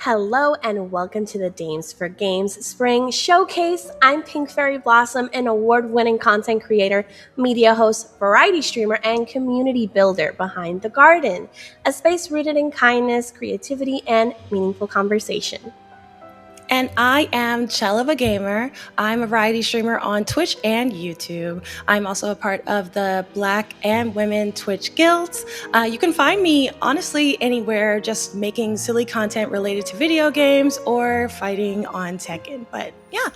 Hello and welcome to the Dames for Games Spring Showcase. I'm Pink Fairy Blossom, an award-winning content creator, media host, variety streamer, and community builder behind The Garden, a space rooted in kindness, creativity, and meaningful conversation. And I am Chellava Gamer. I'm a variety streamer on Twitch and YouTube. I'm also a part of the Black and Women Twitch Guilds. You can find me, honestly, anywhere, just making silly content related to video games or fighting on Tekken. But yeah.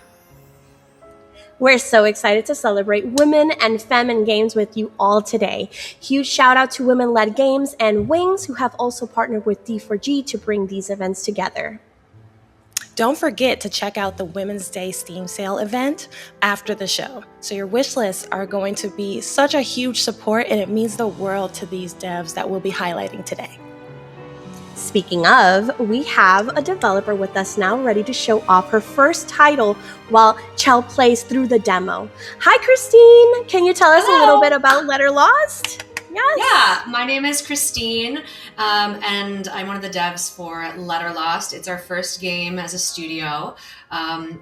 We're so excited to celebrate women and femme in games with you all today. Huge shout out to Women-Led Games and Wings, who have also partnered with D4G to bring these events together. Don't forget to check out the Women's Day Steam Sale event after the show. So your wish lists are going to be such a huge support, and it means the world to these devs that we'll be highlighting today. Speaking of, we have a developer with us now ready to show off her first title while Chell plays through the demo. Hi, Christine. Can you tell us a little bit about Letter Lost? Yes. Yeah, my name is Christine, and I'm one of the devs for Letter Lost. It's our first game as a studio.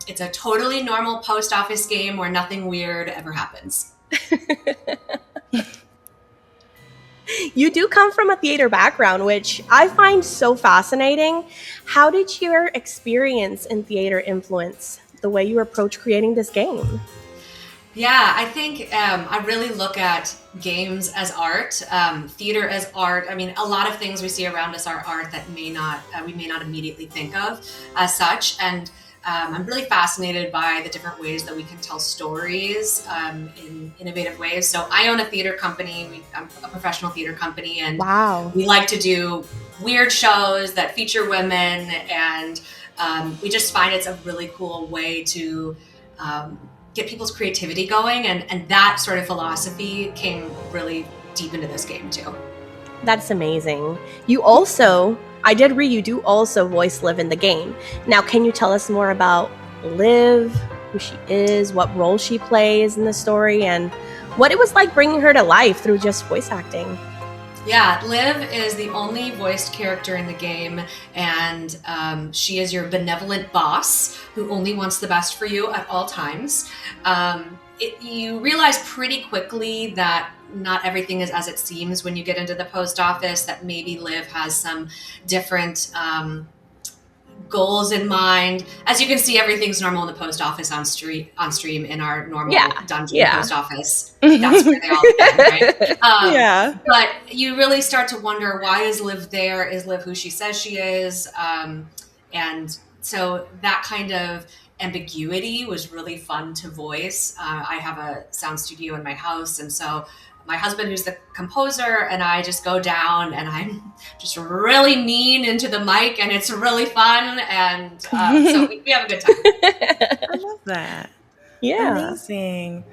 It's a totally normal post office game where nothing weird ever happens. You do come from a theater background, which I find so fascinating. How did your experience in theater influence the way you approach creating this game? Yeah, I think I really look at games as art, theater as art. I mean, a lot of things we see around us are art that we may not immediately think of as such. And I'm really fascinated by the different ways that we can tell stories in innovative ways. So I own a theater company. I'm a professional theater company, and we like to do weird shows that feature women, and we just find it's a really cool way to get people's creativity going, and that sort of philosophy came really deep into this game too. That's amazing. You also, I did read you do also voice Liv in the game. Now, can you tell us more about Liv, who she is, what role she plays in the story, and what it was like bringing her to life through just voice acting? Yeah, Liv is the only voiced character in the game, and she is your benevolent boss who only wants the best for you at all times. You realize pretty quickly that not everything is as it seems when you get into the post office, that maybe Liv has some different goals in mind. As you can see, everything's normal in the post office on stream in our normal dungeon post office. That's where they all begin, right? But you really start to wonder, why is Liv there? Is Liv who she says she is? And so that kind of ambiguity was really fun to voice. I have a sound studio in my house, and so my husband, who's the composer, and I just go down and I'm just really mean into the mic, and it's really fun. And so we have a good time. I love that. Yeah. Amazing.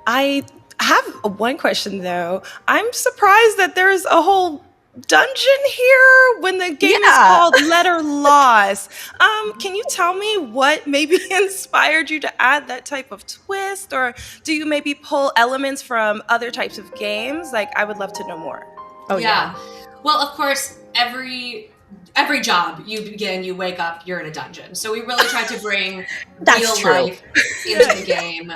I have one question though. I'm surprised that there's a whole dungeon here when the game is called Letter Lost. Can you tell me what maybe inspired you to add that type of twist, or do you maybe pull elements from other types of games? Like, I would love to know more. Oh yeah. Well, of course, every job you begin, you wake up, you're in a dungeon. So we really tried to bring real life into the game.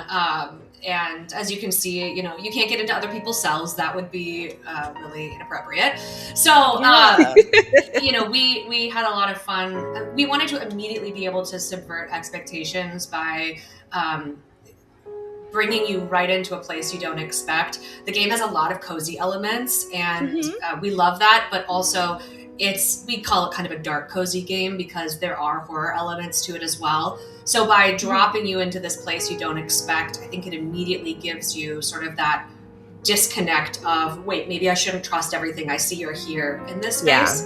And as you can see, you can't get into other people's cells. That would be really inappropriate. So, we had a lot of fun. We wanted to immediately be able to subvert expectations by bringing you right into a place you don't expect. The game has a lot of cozy elements, and we love that, but also we call it kind of a dark cozy game because there are horror elements to it as well. So by dropping you into this place you don't expect, I think it immediately gives you sort of that disconnect of, wait, maybe I shouldn't trust everything I see or hear in this space.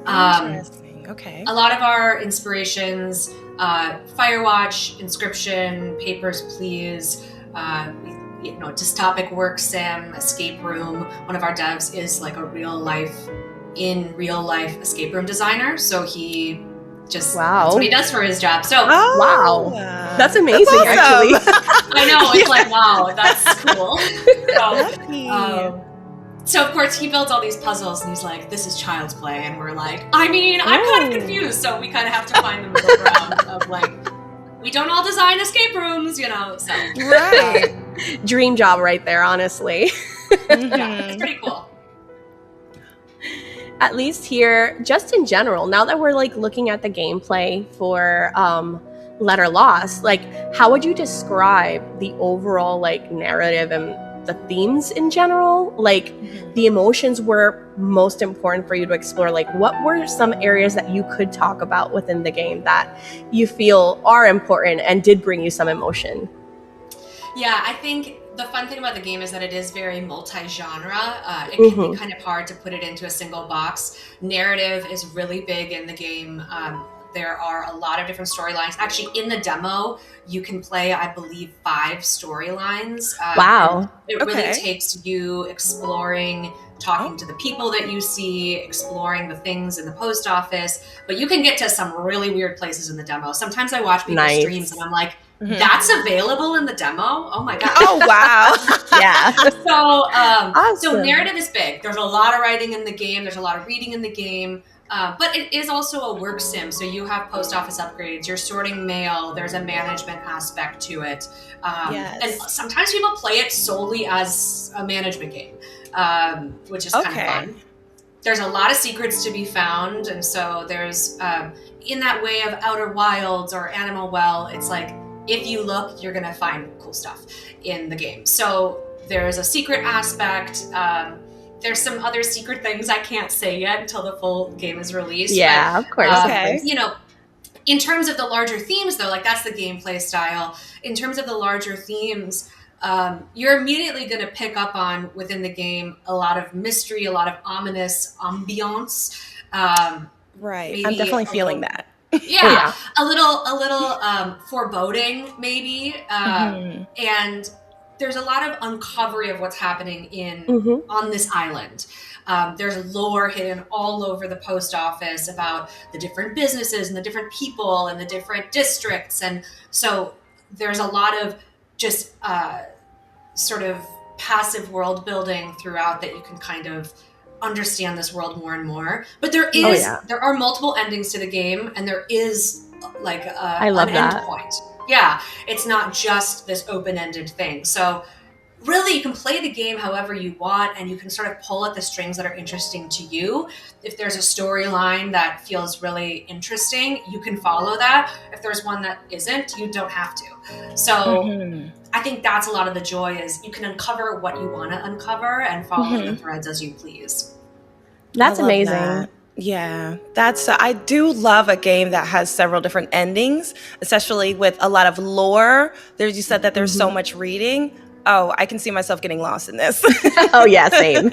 Interesting. Okay. A lot of our inspirations, Firewatch, Inscription, Papers, Please, dystopic work sim, escape room. One of our devs is like a real life escape room designer, so he just that's what he does for his job. So that's amazing. That's awesome. Actually I know, it's like, wow, that's cool. So of course he builds all these puzzles and he's like, this is child's play. And we're like, I'm kind of confused. So we kind of have to find the middle ground of like, we don't all design escape rooms, so. Right. Dream job right there, honestly. Yeah, it's pretty cool. At least here, just in general, now that we're like looking at the gameplay for Letter Lost, like how would you describe the overall like narrative and the themes in general? Like the emotions were most important for you to explore. Like what were some areas that you could talk about within the game that you feel are important and did bring you some emotion? Yeah, I think the fun thing about the game is that it is very multi-genre. It can be kind of hard to put it into a single box. Narrative is really big in the game. There are a lot of different storylines. Actually, in the demo, you can play, I believe, 5 storylines. Wow. It really takes you exploring, talking to the people that you see, exploring the things in the post office. But you can get to some really weird places in the demo. Sometimes I watch people's streams and I'm like, that's available in the demo? Oh my God. Oh, wow. Yeah. So, awesome. So narrative is big. There's a lot of writing in the game. There's a lot of reading in the game. But it is also a work sim. So you have post office upgrades, you're sorting mail, there's a management aspect to it. And sometimes people play it solely as a management game, which is kind of fun. There's a lot of secrets to be found. And so there's, in that way of Outer Wilds or Animal Well, it's like, if you look, you're going to find cool stuff in the game. So there's a secret aspect. There's some other secret things I can't say yet until the full game is released. Yeah, of course. You know, in terms of the larger themes, though, like that's the gameplay style. In terms of the larger themes, you're immediately going to pick up on within the game a lot of mystery, a lot of ominous ambiance. Right. I'm definitely feeling that. Yeah, a little foreboding, maybe. And there's a lot of uncovery of what's happening on this island. There's lore hidden all over the post office about the different businesses and the different people and the different districts. And so there's a lot of just sort of passive world building throughout that you can kind of understand this world more and more. But there are multiple endings to the game, and there is like an end point. Yeah, it's not just this open-ended thing. So really, you can play the game however you want, and you can sort of pull at the strings that are interesting to you. If there's a storyline that feels really interesting, you can follow that. If there's one that isn't, you don't have to. So I think that's a lot of the joy, is you can uncover what you want to uncover and follow the threads as you please. That's amazing. That. Yeah, I do love a game that has several different endings, especially with a lot of lore. You said that there's so much reading. Oh, I can see myself getting lost in this. Oh yeah, same.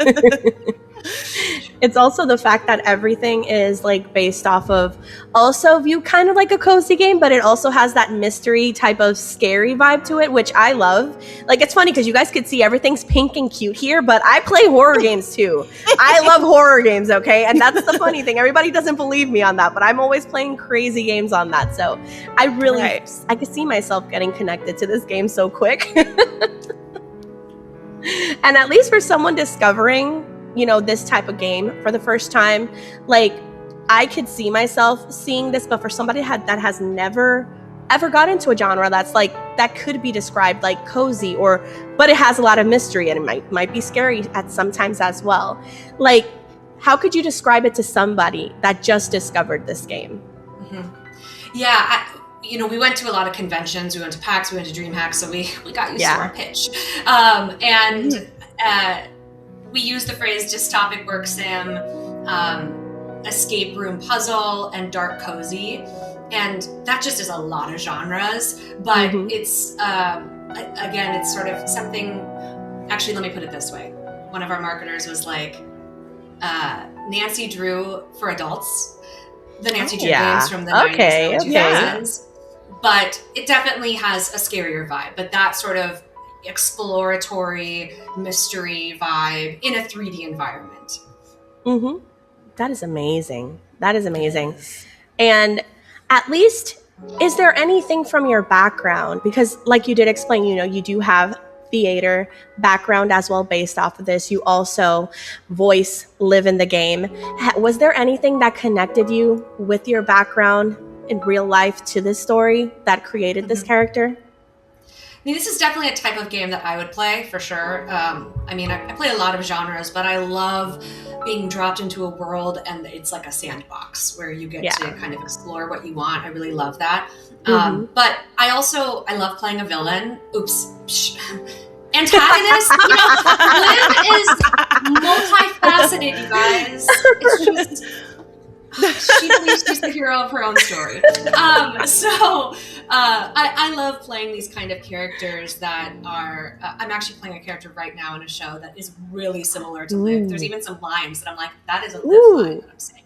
It's also the fact that everything is like based off of also viewed kind of like a cozy game, but it also has that mystery type of scary vibe to it, which I love. Like, it's funny because you guys could see everything's pink and cute here, but I play horror games too. I love horror games, okay? And that's the funny thing. Everybody doesn't believe me on that, but I'm always playing crazy games on that. So I really, I could see myself getting connected to this game so quick. And at least for someone discovering, you know, this type of game for the first time, like, I could see myself seeing this, but for somebody that has never ever got into a genre that's like, that could be described like cozy, but it has a lot of mystery and it might be scary at sometimes as well. Like, how could you describe it to somebody that just discovered this game? Yeah, we went to a lot of conventions. We went to PAX, we went to DreamHack, so we got used to our pitch. We use the phrase dystopic work sim, escape room puzzle, and dark cozy. And that just is a lot of genres. But it's, again, it's sort of something... Actually, let me put it this way. One of our marketers was like, Nancy Drew for adults. The Nancy Drew games from the 90s and 2000s. But it definitely has a scarier vibe. But that sort of exploratory mystery vibe in a 3D environment. That is amazing. That is amazing. And at least, is there anything from your background? Because like you did explain, you do have theater background as well based off of this. You also live in the game. Was there anything that connected you with your background in real life to this story that created this character? I mean, this is definitely a type of game that I would play for sure. I mean, I play a lot of genres, but I love being dropped into a world and it's like a sandbox where you get to kind of explore what you want. I really love that. But I love playing a villain. Oops. Antagonist. Liv is multifaceted, you guys. It's just she believes she's the hero of her own story. I love playing these kind of characters that are. I'm actually playing a character right now in a show that is really similar to Liv. There's even some lines that I'm like, that is a Liv line that I'm saying.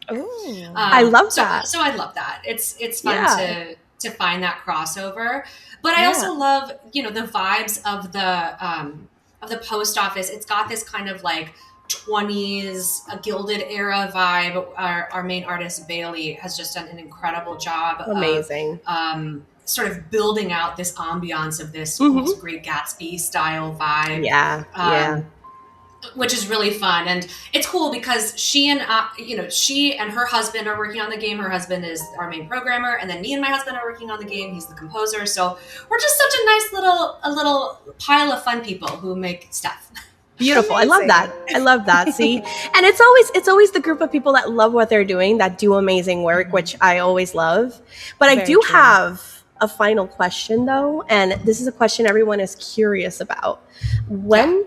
I love that. So I love that. It's fun to find that crossover. But I also love, the vibes of the post office. It's got this kind of like 20s, a Gilded Era vibe. Our main artist, Bailey, has just done an incredible job. Amazing. Of sort of building out this ambiance of this almost Great Gatsby style vibe. Which is really fun. And it's cool because she and her husband are working on the game. Her husband is our main programmer. And then me and my husband are working on the game. He's the composer. So we're just such a nice little pile of fun people who make stuff. Beautiful. Amazing. I love that. See, and it's always the group of people that love what they're doing, that do amazing work, which I always love. But I do have a final question though. And this is a question everyone is curious about. When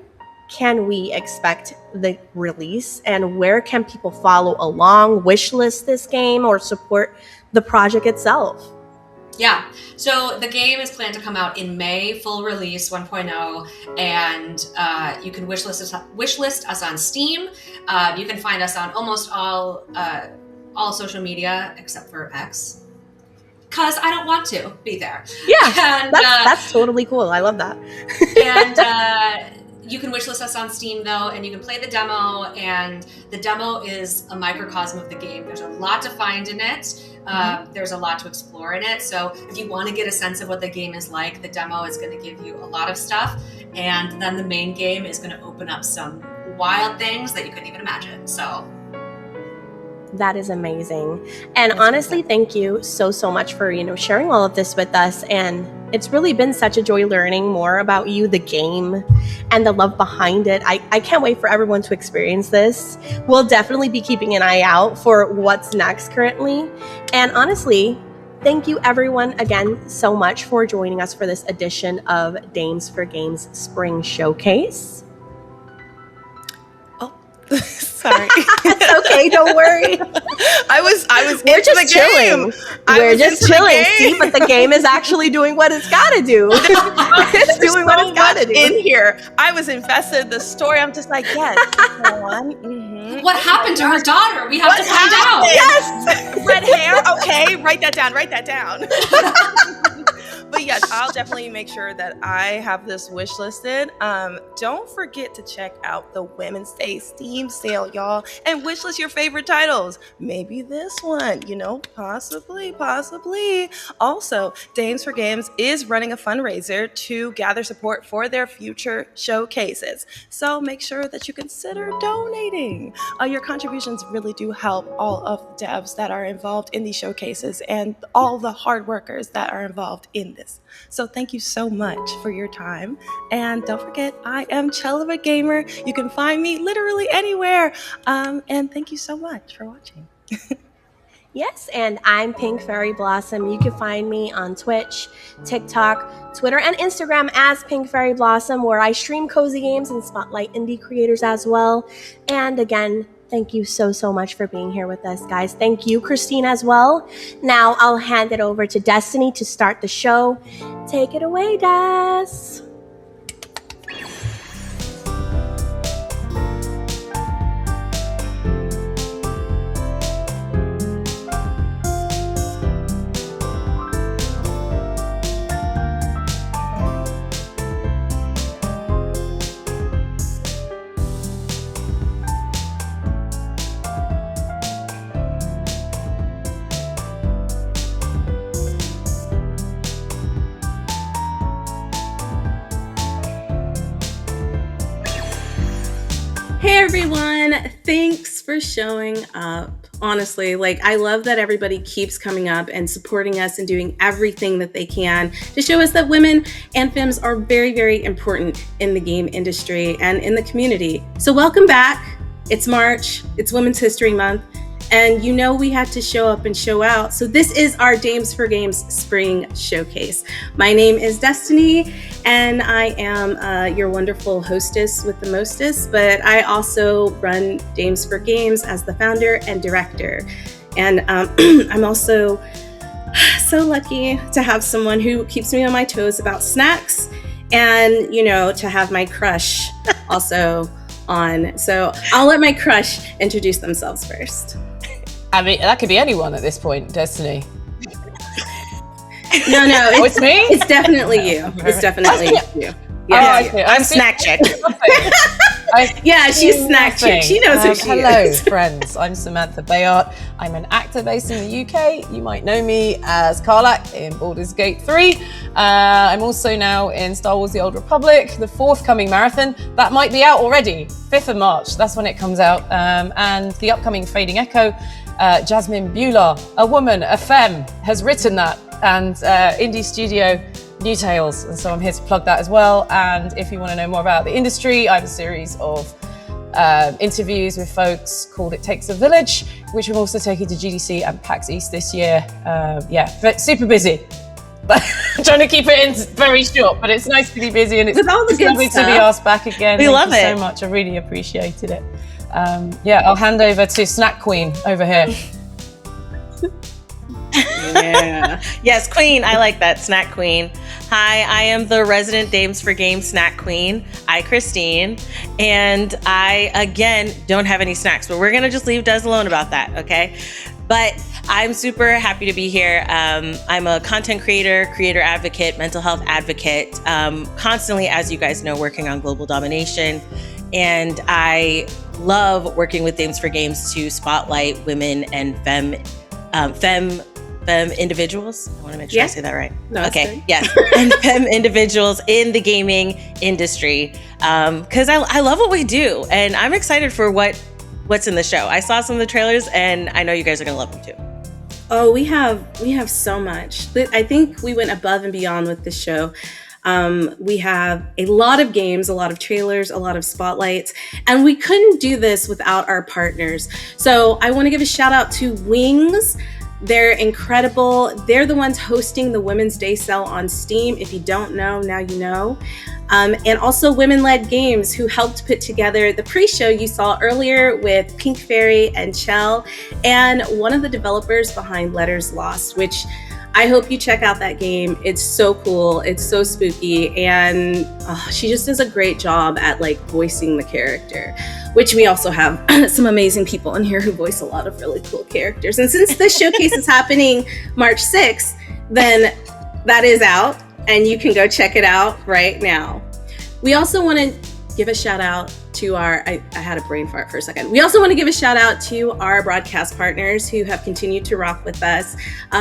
can we expect the release, and where can people follow along, wishlist this game, or support the project itself? Yeah, so the game is planned to come out in May, full release 1.0, and you can wishlist us on Steam. You can find us on almost all social media except for X, because I don't want to be there. Yeah, and, that's totally cool. I love that. And you can wishlist us on Steam, though, and you can play the demo, and the demo is a microcosm of the game. There's a lot to find in it. There's a lot to explore in it. So if you want to get a sense of what the game is like, the demo is going to give you a lot of stuff. And then the main game is going to open up some wild things that you couldn't even imagine. So that is amazing. And honestly, thank you so much for, sharing all of this with us. And it's really been such a joy learning more about you, the game, and the love behind it. I can't wait for everyone to experience this. We'll definitely be keeping an eye out for what's next currently. And honestly, thank you everyone again so much for joining us for this edition of Dames for Games Spring Showcase. Sorry. It's okay, don't worry. I was We're just chilling. We're just chilling. See, but the game is actually doing what it's got to do. It's doing what it's got to do. In here, I was invested in the story. I'm just like, yes. What happened to her daughter? We have to find out. Yes. Red hair. Okay, write that down. But yes, I'll definitely make sure that I have this wish listed. Don't forget to check out the Women's Day Steam sale, y'all, and wishlist your favorite titles. Maybe this one, possibly. Also, Dames for Games is running a fundraiser to gather support for their future showcases. So make sure that you consider donating. Your contributions really do help all of the devs that are involved in these showcases and all the hard workers that are involved in this. So thank you so much for your time. And don't forget, I am Chelva Gamer. You can find me literally anywhere. And thank you so much for watching. Yes, and I'm Pink Fairy Blossom. You can find me on Twitch, TikTok, Twitter, and Instagram as Pink Fairy Blossom, where I stream cozy games and spotlight indie creators as well. And again, thank you so much for being here with us, guys. Thank you, Christine, as well. Now I'll hand it over to Destiny to start the show. Take it away, Des. Hey everyone, thanks for showing up. Honestly, I love that everybody keeps coming up and supporting us and doing everything that they can to show us that women and femmes are very, very important in the game industry and in the community. So welcome back. It's March, it's Women's History Month, and we had to show up and show out. So this is our Dames for Games Spring Showcase. My name is Destiny, and I am your wonderful hostess with the mostest, but I also run Dames for Games as the founder and director. And I'm also so lucky to have someone who keeps me on my toes about snacks and, to have my crush also on. So I'll let my crush introduce themselves first. I mean, that could be anyone at this point, Destiny. No, it's me? It's definitely you. It's definitely you. Yeah, I'm Snack Chick. Yeah, she's Snack Chick. She knows who she is. Hello, friends. I'm Samantha Bayard. I'm an actor based in the UK. You might know me as Karlach in Baldur's Gate 3. I'm also now in Star Wars The Old Republic, the forthcoming marathon. That might be out already, 5th of March. That's when it comes out. And the upcoming Fading Echo. Jasmine Bular, a woman, a femme, has written that, and indie studio New Tales, and so I'm here to plug that as well. And if you want to know more about the industry, I have a series of interviews with folks called It Takes a Village, which I'm also taking to GDC and PAX East this year. But super busy. But I'm trying to keep it in very short, but it's nice to be busy, and it's lovely to be asked back again. Thank you so much. I really appreciated it. I'll hand over to Snack Queen over here. Yeah. Yes, Queen. I like that. Snack Queen. Hi, I am the resident Dames for Games Snack Queen. Christine. And I, again, don't have any snacks, but we're going to just leave Des alone about that, okay? But I'm super happy to be here. I'm a content creator advocate, mental health advocate, constantly, as you guys know, working on global domination. And I love working with Dames for Games to spotlight women and femme individuals. I want to make sure I say that right. No, okay. Yes. And femme individuals in the gaming industry. Because I love what we do, and I'm excited for what's in the show. I saw some of the trailers, and I know you guys are going to love them too. Oh, we have so much. I think we went above and beyond with this show. We have a lot of games, a lot of trailers, a lot of spotlights, and we couldn't do this without our partners. So I want to give a shout out to Wings. They're incredible. They're the ones hosting the Women's Day sale on Steam. If you don't know, now you know. And also Women-Led Games, who helped put together the pre-show you saw earlier with Pink Fairy and Chell, and one of the developers behind Letters Lost, which I hope you check out that game. It's so cool. It's so spooky. And she just does a great job at voicing the character, which we also have some amazing people in here who voice a lot of really cool characters. And since this showcase is happening March 6th, then that is out and you can go check it out right now. We also want to give a shout out to I had a brain fart for a second. We also want to give a shout out to our broadcast partners who have continued to rock with us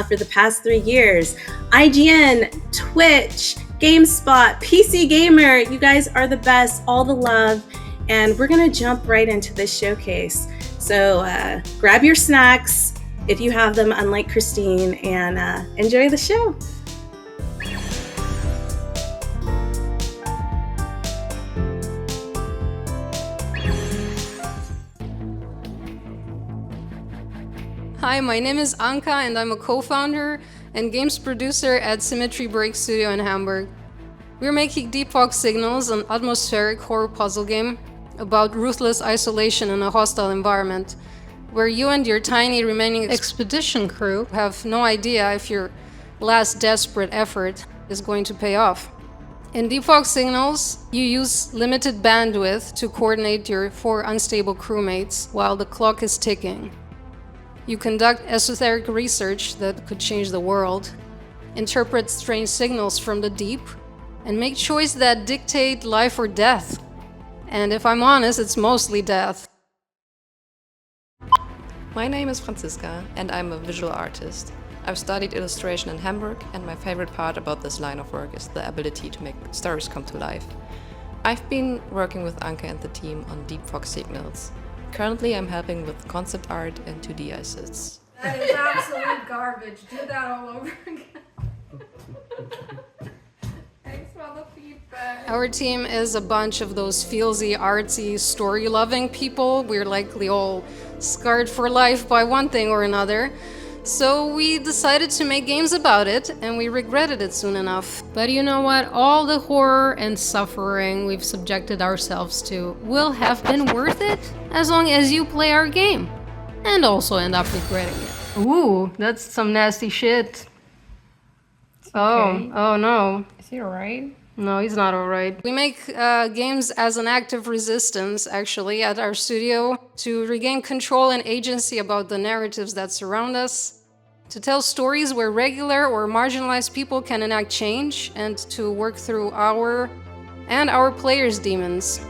for the past 3 years. IGN, Twitch, GameSpot, PC Gamer, you guys are the best, all the love. And we're gonna jump right into this showcase. So grab your snacks if you have them, unlike Christine, and enjoy the show. Hi, my name is Anka, and I'm a co-founder and games producer at Symmetry Break Studio in Hamburg. We're making Deep Fog Signals, an atmospheric horror puzzle game about ruthless isolation in a hostile environment, where you and your tiny remaining expedition crew have no idea if your last desperate effort is going to pay off. In Deep Fog Signals, you use limited bandwidth to coordinate your 4 unstable crewmates while the clock is ticking. You conduct esoteric research that could change the world, interpret strange signals from the deep, and make choices that dictate life or death. And if I'm honest, it's mostly death. My name is Franziska, and I'm a visual artist. I've studied illustration in Hamburg, and my favorite part about this line of work is the ability to make stories come to life. I've been working with Anke and the team on Deep Fox Signals. Currently, I'm helping with concept art and 2D assets. That is absolute garbage. Do that all over again. Thanks for the feedback. Our team is a bunch of those feelsy, artsy, story-loving people. We're likely all scarred for life by one thing or another. So we decided to make games about it, and we regretted it soon enough. But you know what? All the horror and suffering we've subjected ourselves to will have been worth it as long as you play our game. And also end up regretting it. Ooh, that's some nasty shit. okay. Oh no. Is he alright? No, he's not alright. We make games as an act of resistance, actually, at our studio, to regain control and agency about the narratives that surround us, to tell stories where regular or marginalized people can enact change, and to work through our and our players' demons.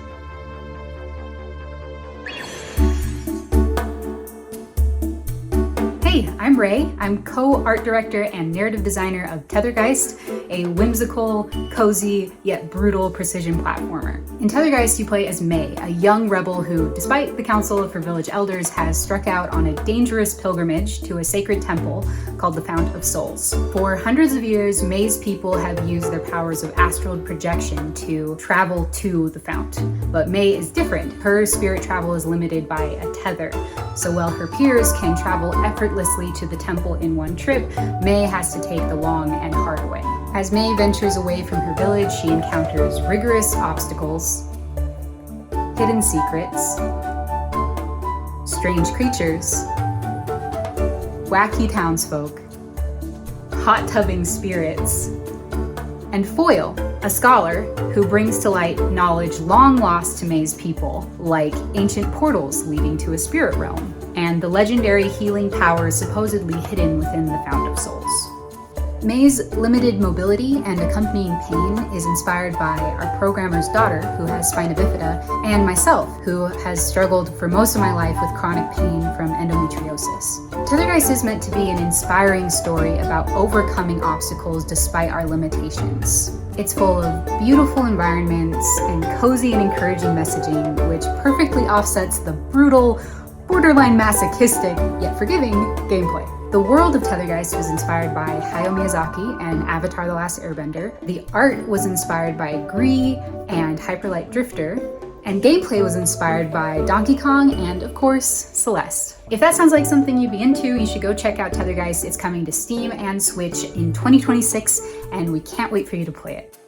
Hey, I'm Ray. I'm co-art director and narrative designer of Tethergeist, a whimsical, cozy, yet brutal precision platformer. In Tethergeist, you play as May, a young rebel who, despite the counsel of her village elders, has struck out on a dangerous pilgrimage to a sacred temple called the Fount of Souls. For hundreds of years, May's people have used their powers of astral projection to travel to the fount. But May is different. Her spirit travel is limited by a tether. So while her peers can travel effortlessly to the temple in one trip, May has to take the long and hard way. As May ventures away from her village, she encounters rigorous obstacles, hidden secrets, strange creatures, wacky townsfolk, hot tubbing spirits, and Foyle, a scholar who brings to light knowledge long lost to May's people, like ancient portals leading to a spirit realm, and the legendary healing powers supposedly hidden within the Fount of Souls. May's limited mobility and accompanying pain is inspired by our programmer's daughter, who has spina bifida, and myself, who has struggled for most of my life with chronic pain from endometriosis. Tethergeist is meant to be an inspiring story about overcoming obstacles despite our limitations. It's full of beautiful environments and cozy and encouraging messaging, which perfectly offsets the brutal, borderline masochistic, yet forgiving gameplay. The world of Tethergeist was inspired by Hayao Miyazaki and Avatar: The Last Airbender. The art was inspired by Gree and Hyper Light Drifter, and gameplay was inspired by Donkey Kong and, of course, Celeste. If that sounds like something you'd be into, you should go check out Tethergeist. It's coming to Steam and Switch in 2026, and we can't wait for you to play it.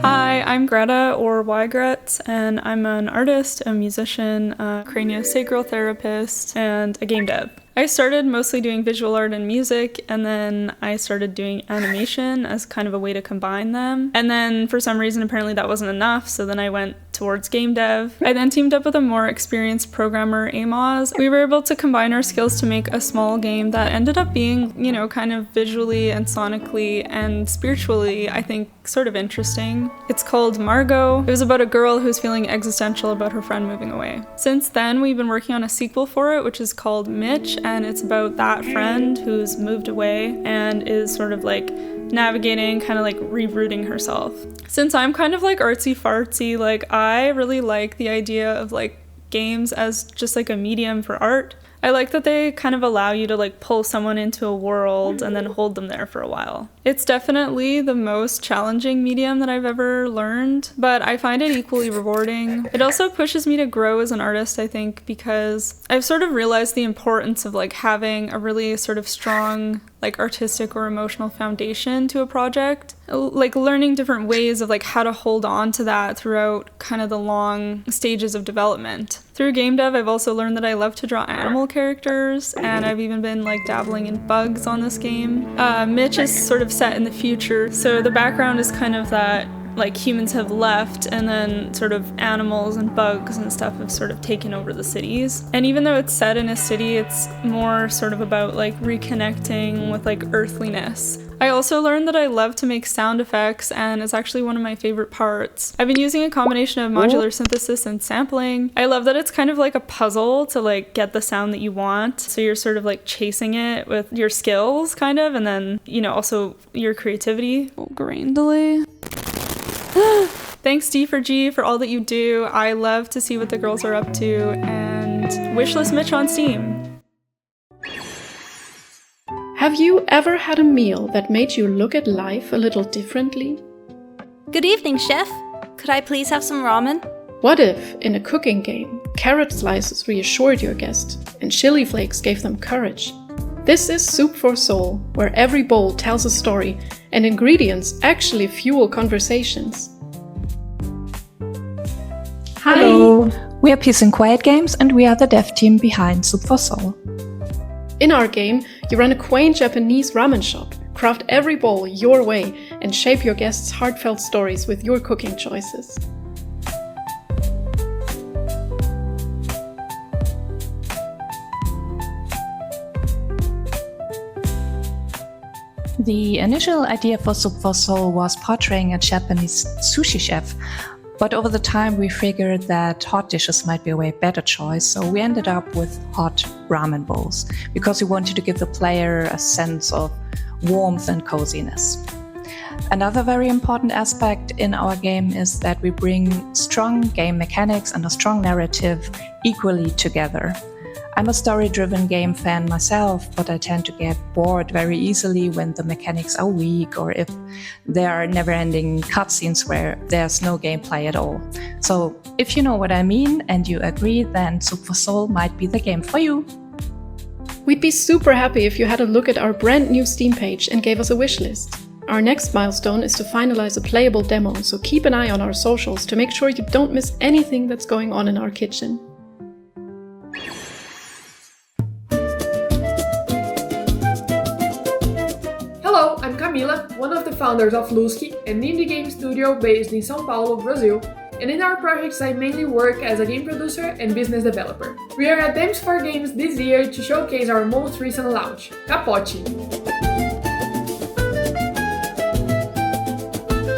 Hi, I'm Greta, or Ygret, and I'm an artist, a musician, a craniosacral therapist, and a game dev. I started mostly doing visual art and music, and then I started doing animation as kind of a way to combine them. And then for some reason, apparently that wasn't enough, so then I went towards game dev. I then teamed up with a more experienced programmer, Amos. We were able to combine our skills to make a small game that ended up being, kind of visually and sonically and spiritually, I think, sort of interesting. It's called Margot. It was about a girl who's feeling existential about her friend moving away. Since then, we've been working on a sequel for it, which is called Mitch, and it's about that friend who's moved away and is sort of like navigating, kind of like rerouting herself. Since I'm kind of like artsy fartsy, like I really like the idea of like games as just like a medium for art. I like that they kind of allow you to like pull someone into a world and then hold them there for a while. It's definitely the most challenging medium that I've ever learned, but I find it equally rewarding. It also pushes me to grow as an artist, I think, because I've sort of realized the importance of like having a really sort of strong like artistic or emotional foundation to a project, like learning different ways of like how to hold on to that throughout kind of the long stages of development. Through game dev, I've also learned that I love to draw animal characters, and I've even been like dabbling in bugs on this game. Mitch is sort of set in the future, so the background is kind of that like humans have left and then sort of animals and bugs and stuff have sort of taken over the cities. And even though it's set in a city, it's more sort of about like reconnecting with like earthliness. I also learned that I love to make sound effects, and it's actually one of my favorite parts. I've been using a combination of modular synthesis and sampling. I love that it's kind of like a puzzle to like get the sound that you want. So you're sort of like chasing it with your skills kind of, and then, you know, also your creativity. Oh, grain delay. Thanks D4G for all that you do. I love to see what the girls are up to, and Wishlist Mitch on Steam. Have you ever had a meal that made you look at life a little differently? Good evening, chef. Could I please have some ramen? What if, in a cooking game, carrot slices reassured your guest and chili flakes gave them courage? This is Soup for Soul, where every bowl tells a story and ingredients actually fuel conversations. Hello! We are Peace and Quiet Games, and we are the dev team behind Soup for Soul. In our game, you run a quaint Japanese ramen shop, craft every bowl your way, and shape your guests' heartfelt stories with your cooking choices. The initial idea for Soup for Soul was portraying a Japanese sushi chef, but over the time we figured that hot dishes might be a way better choice, so we ended up with hot ramen bowls, because we wanted to give the player a sense of warmth and coziness. Another very important aspect in our game is that we bring strong game mechanics and a strong narrative equally together. I'm a story-driven game fan myself, but I tend to get bored very easily when the mechanics are weak or if there are never-ending cutscenes where there's no gameplay at all. So if you know what I mean and you agree, then Soup for Soul might be the game for you. We'd be super happy if you had a look at our brand new Steam page and gave us a wishlist. Our next milestone is to finalize a playable demo, so keep an eye on our socials to make sure you don't miss anything that's going on in our kitchen. Hello, I'm Camila, one of the founders of Lusky, an indie game studio based in São Paulo, Brazil, and in our projects I mainly work as a game producer and business developer. We are at Games for Games this year to showcase our most recent launch, Capote.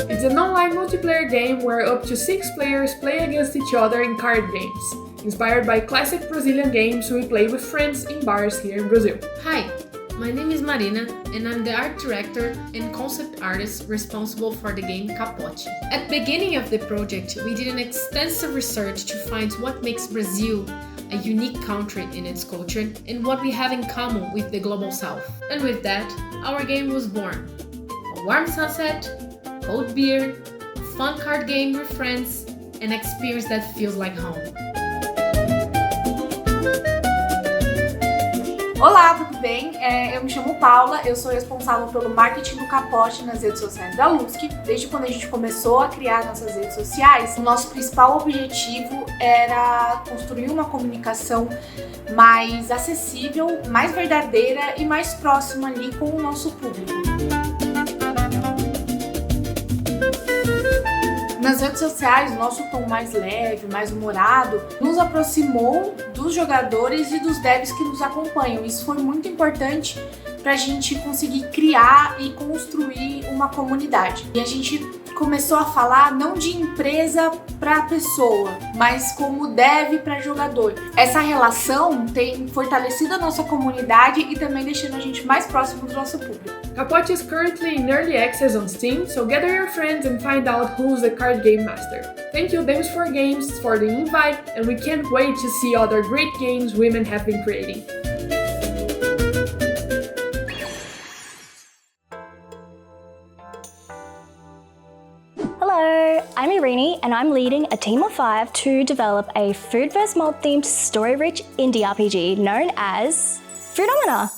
It's an online multiplayer game where up to 6 players play against each other in card games, inspired by classic Brazilian games we play with friends in bars here in Brazil. Hi, my name is Marina, and I'm the art director and concept artist responsible for the game Capote. At the beginning of the project, we did an extensive research to find what makes Brazil a unique country in its culture and what we have in common with the global south. And with that, our game was born. A warm sunset, cold beer, a fun card game with friends, an experience that feels like home. Olá, tudo bem? Eu me chamo Paula, eu sou responsável pelo marketing do Capote nas redes sociais da Lusky. Desde quando a gente começou a criar nossas redes sociais, o nosso principal objetivo era construir uma comunicação mais acessível, mais verdadeira e mais próxima ali com o nosso público. Nas redes sociais, o nosso tom mais leve, mais humorado, nos aproximou dos jogadores e dos devs que nos acompanham. Isso foi muito importante para a gente conseguir criar e construir uma comunidade. E a gente começou a falar não de empresa para pessoa, mas como dev para jogador. Essa relação tem fortalecido a nossa comunidade e também deixando a gente mais próximo do nosso público. Capote is currently in early access on Steam, so gather your friends and find out who's the card game master. Thank you Games for Games for the invite, and we can't wait to see other great games women have been creating. Hello, I'm Irini and I'm leading a team of 5 to develop a food vs mold themed story-rich indie RPG known as Foodomina.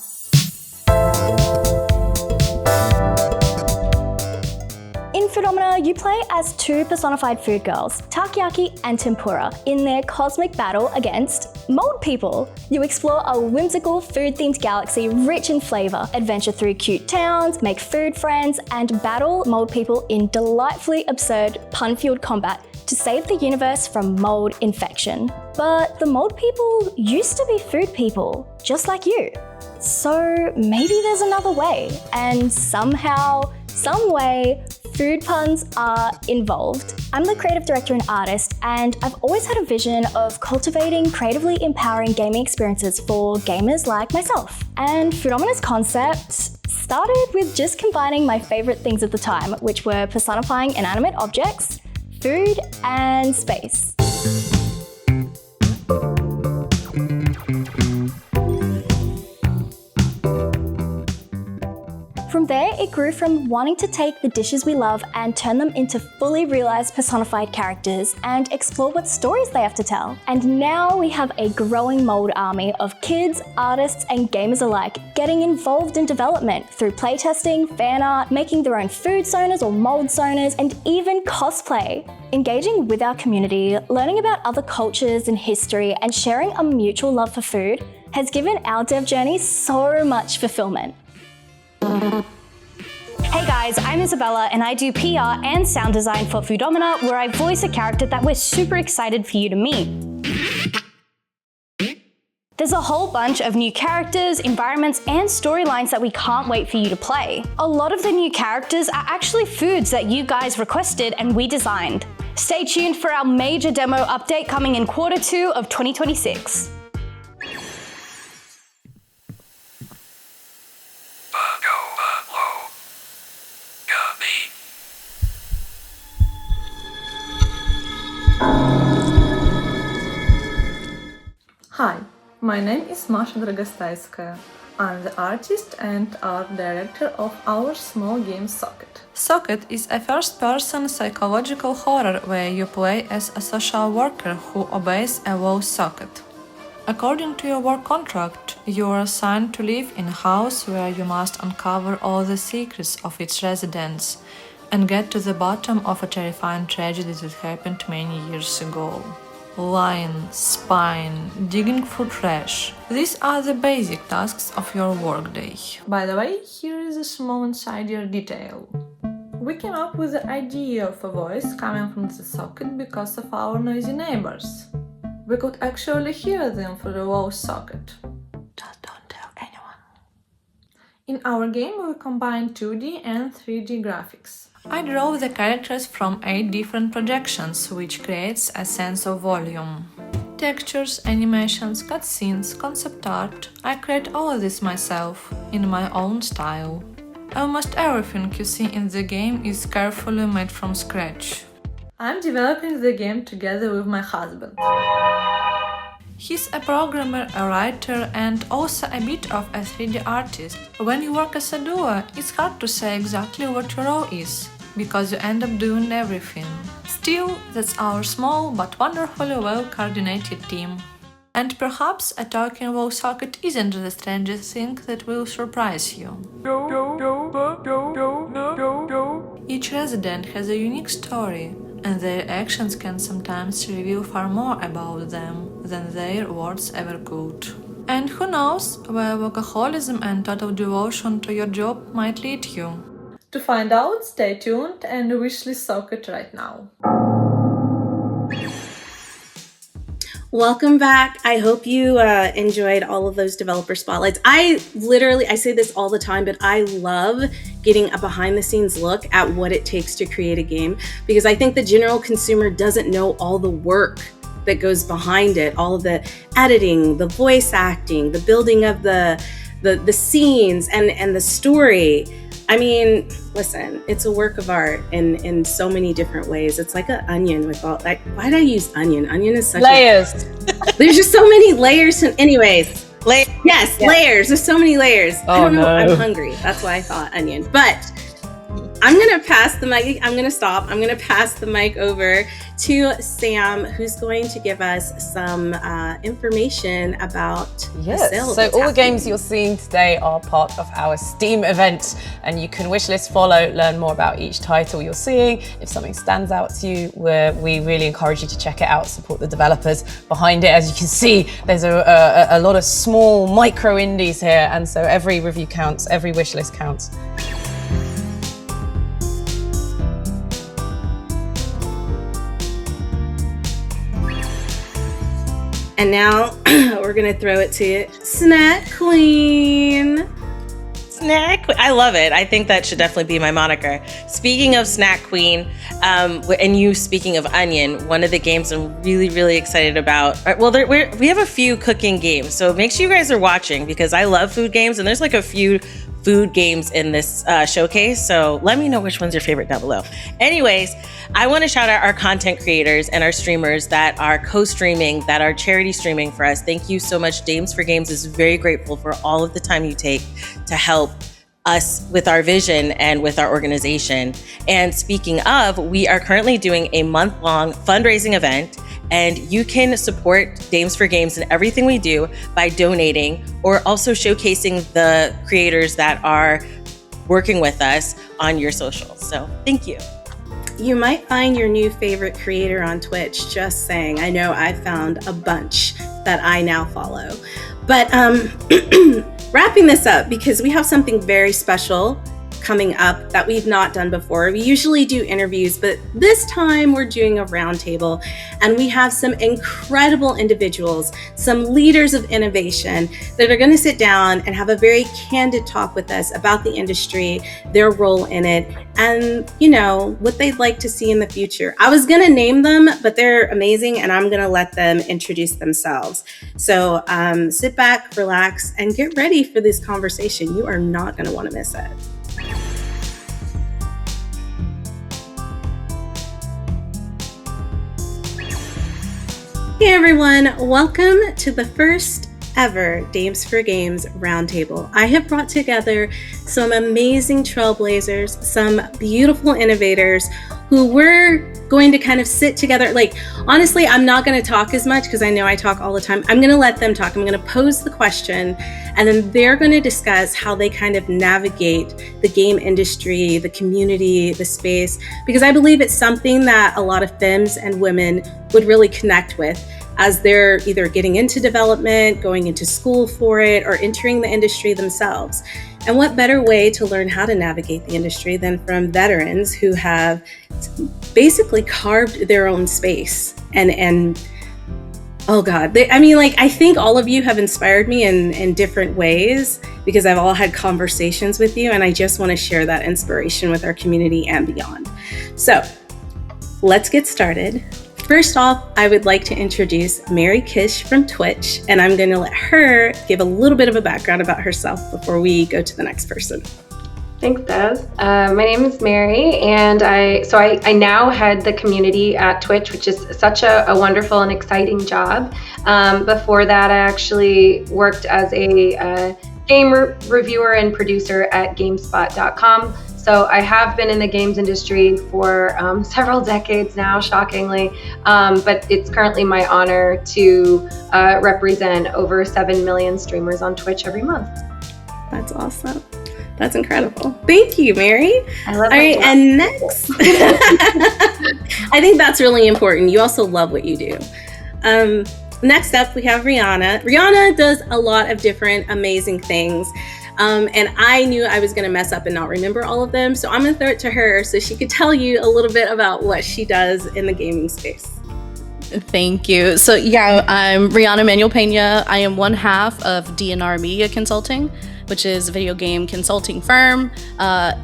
In Phenomena, you play as two personified food girls, Takoyaki and Tempura, in their cosmic battle against mold people. You explore a whimsical food-themed galaxy rich in flavor, adventure through cute towns, make food friends, and battle mold people in delightfully absurd, pun-fueled combat to save the universe from mold infection. But the mold people used to be food people, just like you. So maybe there's another way, and somehow, some way, food puns are involved. I'm the creative director and artist, and I've always had a vision of cultivating creatively empowering gaming experiences for gamers like myself. And Phenomena's concept started with just combining my favorite things at the time, which were personifying inanimate objects, food, and space. From there, it grew from wanting to take the dishes we love and turn them into fully realized personified characters and explore what stories they have to tell. And now we have a growing mold army of kids, artists, and gamers alike getting involved in development through playtesting, fan art, making their own food sonars or mold sonars, and even cosplay. Engaging with our community, learning about other cultures and history, and sharing a mutual love for food has given our dev journey so much fulfillment. Hey guys, I'm Isabella and I do PR and sound design for Foodomina, where I voice a character that we're super excited for you to meet. There's a whole bunch of new characters, environments, and storylines that we can't wait for you to play. A lot of the new characters are actually foods that you guys requested and we designed. Stay tuned for our major demo update coming in Q2 of 2026. Hi, my name is Masha Dragostayskaya. I'm the artist and art director of our small game Socket. Socket is a first-person psychological horror where you play as a social worker who obeys a law socket. According to your work contract, you are assigned to live in a house where you must uncover all the secrets of its residents and get to the bottom of a terrifying tragedy that happened many years ago. Lying, spying, digging through trash. These are the basic tasks of your workday. By the way, here is a small insider detail. We came up with the idea of a voice coming from the socket because of our noisy neighbors. We could actually hear them through the wall socket. Just don't tell anyone. In our game, we combine 2D and 3D graphics. I draw the characters from 8 different projections, which creates a sense of volume. Textures, animations, cutscenes, concept art, I create all of this myself, in my own style. Almost everything you see in the game is carefully made from scratch. I'm developing the game together with my husband. He's a programmer, a writer, and also a bit of a 3D artist. When you work as a duo, it's hard to say exactly what your role is, because you end up doing everything. Still, that's our small but wonderfully well-coordinated team. And perhaps a talking wall socket isn't the strangest thing that will surprise you. Each resident has a unique story, and their actions can sometimes reveal far more about them than their words ever could. And who knows where workaholism and total devotion to your job might lead you. To find out, stay tuned and wishlist Socket right now. Welcome back. I hope you enjoyed all of those developer spotlights. I say this all the time, but I love getting a behind the scenes look at what it takes to create a game, because I think the general consumer doesn't know all the work that goes behind it, all of the editing, the voice acting, the building of the scenes and the story. I mean, listen, it's a work of art in so many different ways. It's like an onion with all, like, why did I use onion? Onion is such layers. There's just so many layers. Anyways, layers. There's so many layers. Oh, I don't know. no. I'm hungry. That's why I thought onion. But I'm going to pass the mic. I'm going to stop. I'm going to pass the mic over to Sam, who's going to give us some information about the sale. So all the games you're seeing today are part of our Steam event, and you can wishlist, follow, learn more about each title you're seeing. If something stands out to you, we really encourage you to check it out, support the developers behind it. As you can see, there's a lot of small micro indies here, and so every review counts, every wishlist counts. And now we're going to throw it to Snack Queen. Snack Queen. I love it. I think that should definitely be my moniker. Speaking of Snack Queen, and you speaking of Onion, one of the games I'm really, really excited about. Well, we have a few cooking games, so make sure you guys are watching because I love food games, and there's like a few food games in this showcase. So let me know which one's your favorite down below. Anyways, I want to shout out our content creators and our streamers that are co-streaming, that are charity streaming for us. Thank you so much. Dames for Games is very grateful for all of the time you take to help us with our vision and with our organization. And speaking of, we are currently doing a month-long fundraising event, and you can support Dames for Games and everything we do by donating or also showcasing the creators that are working with us on your socials. So thank you. You might find your new favorite creator on Twitch, just saying. I know I found a bunch that I now follow. But wrapping this up, because we have something very special coming up that we've not done before. We usually do interviews, but this time we're doing a roundtable, and we have some incredible individuals, some leaders of innovation that are going to sit down and have a very candid talk with us about the industry, their role in it, and what they'd like to see in the future. I was going to name them, but they're amazing, and I'm going to let them introduce themselves. So sit back, relax, and get ready for this conversation. You are not going to want to miss it. Hey everyone, welcome to the first ever Dames for Games Roundtable. I have brought together some amazing trailblazers, some beautiful innovators who we're going to kind of sit together. Like, honestly, I'm not going to talk as much because I know I talk all the time. I'm going to let them talk. I'm going to pose the question, and then they're going to discuss how they kind of navigate the game industry, the community, the space, because I believe it's something that a lot of femmes and women would really connect with as they're either getting into development, going into school for it, or entering the industry themselves. And what better way to learn how to navigate the industry than from veterans who have basically carved their own space. And oh God, I think all of you have inspired me in different ways because I've all had conversations with you, and I just want to share that inspiration with our community and beyond. So let's get started. First off, I would like to introduce Mary Kish from Twitch, and I'm going to let her give a little bit of a background about herself before we go to the next person. Thanks, Des. My name is Mary, and I now head the community at Twitch, which is such a wonderful and exciting job. Before that, I actually worked as a game reviewer and producer at GameSpot.com. So I have been in the games industry for several decades now, shockingly, but it's currently my honor to represent over 7 million streamers on Twitch every month. That's awesome. That's incredible. Thank you, Mary. I love it. All right, and next, I think that's really important. You also love what you do. Next up, we have Rihanna. Rihanna does a lot of different amazing things. And I knew I was going to mess up and not remember all of them. So I'm going to throw it to her so she could tell you a little bit about what she does in the gaming space. Thank you. So yeah, I'm Rihanna Manuel Pena. I am one half of DNR Media Consulting, which is a video game consulting firm.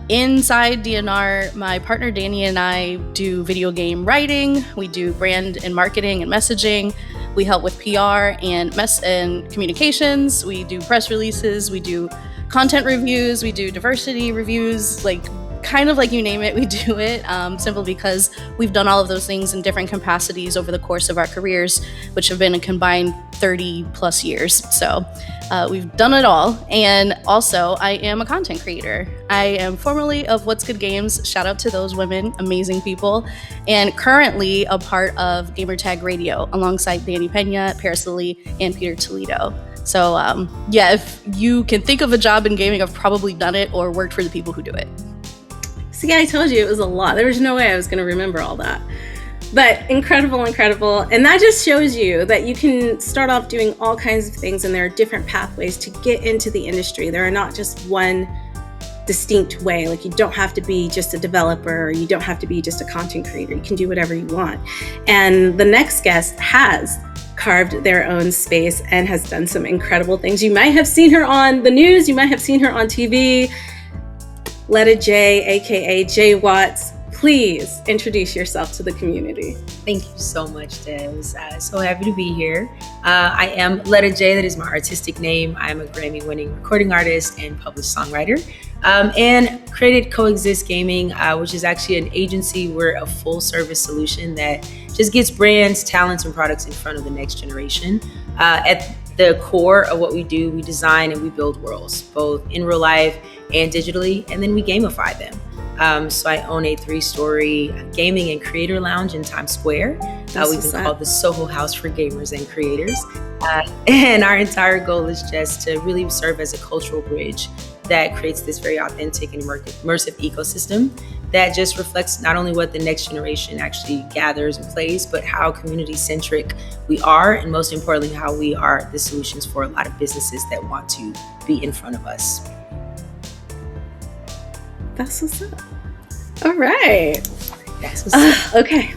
Inside DNR, my partner Danny and I do video game writing. We do brand and marketing and messaging. We help with PR and communications. We do press releases. We do content reviews. We do diversity reviews, kind of like you name it, we do it, simply because we've done all of those things in different capacities over the course of our careers, which have been a combined 30 plus years. So we've done it all. And also, I am a content creator. I am formerly of What's Good Games. Shout out to those women, amazing people. And currently a part of Gamertag Radio alongside Danny Pena, Paris Lilly, and Peter Toledo. So yeah, if you can think of a job in gaming, I've probably done it or worked for the people who do it. See, I told you it was a lot. There was no way I was going to remember all that. But incredible. And that just shows you that you can start off doing all kinds of things, and there are different pathways to get into the industry. There are not just one distinct way. Like, you don't have to be just a developer, or you don't have to be just a content creator. You can do whatever you want. And the next guest has carved their own space and has done some incredible things. You might have seen her on the news, you might have seen her on TV. Letta J, aka J Watts, please introduce yourself to the community. Thank you so much, Des. So happy to be here. I am Letta J, that is my artistic name. I'm a Grammy-winning recording artist and published songwriter, and created Coexist Gaming, which is actually an agency. We're a full-service solution that just gets brands, talents, and products in front of the next generation. At the core of what we do, we design and we build worlds, both in real life and digitally, and then we gamify them. So I own a 3-story gaming and creator lounge in Times Square. We've been called the Soho House for gamers and creators. And our entire goal is just to really serve as a cultural bridge that creates this very authentic and immersive ecosystem that just reflects not only what the next generation actually gathers and plays, but how community-centric we are, and most importantly, how we are the solutions for a lot of businesses that want to be in front of us. That's what's up. All right. That's what's up. Okay.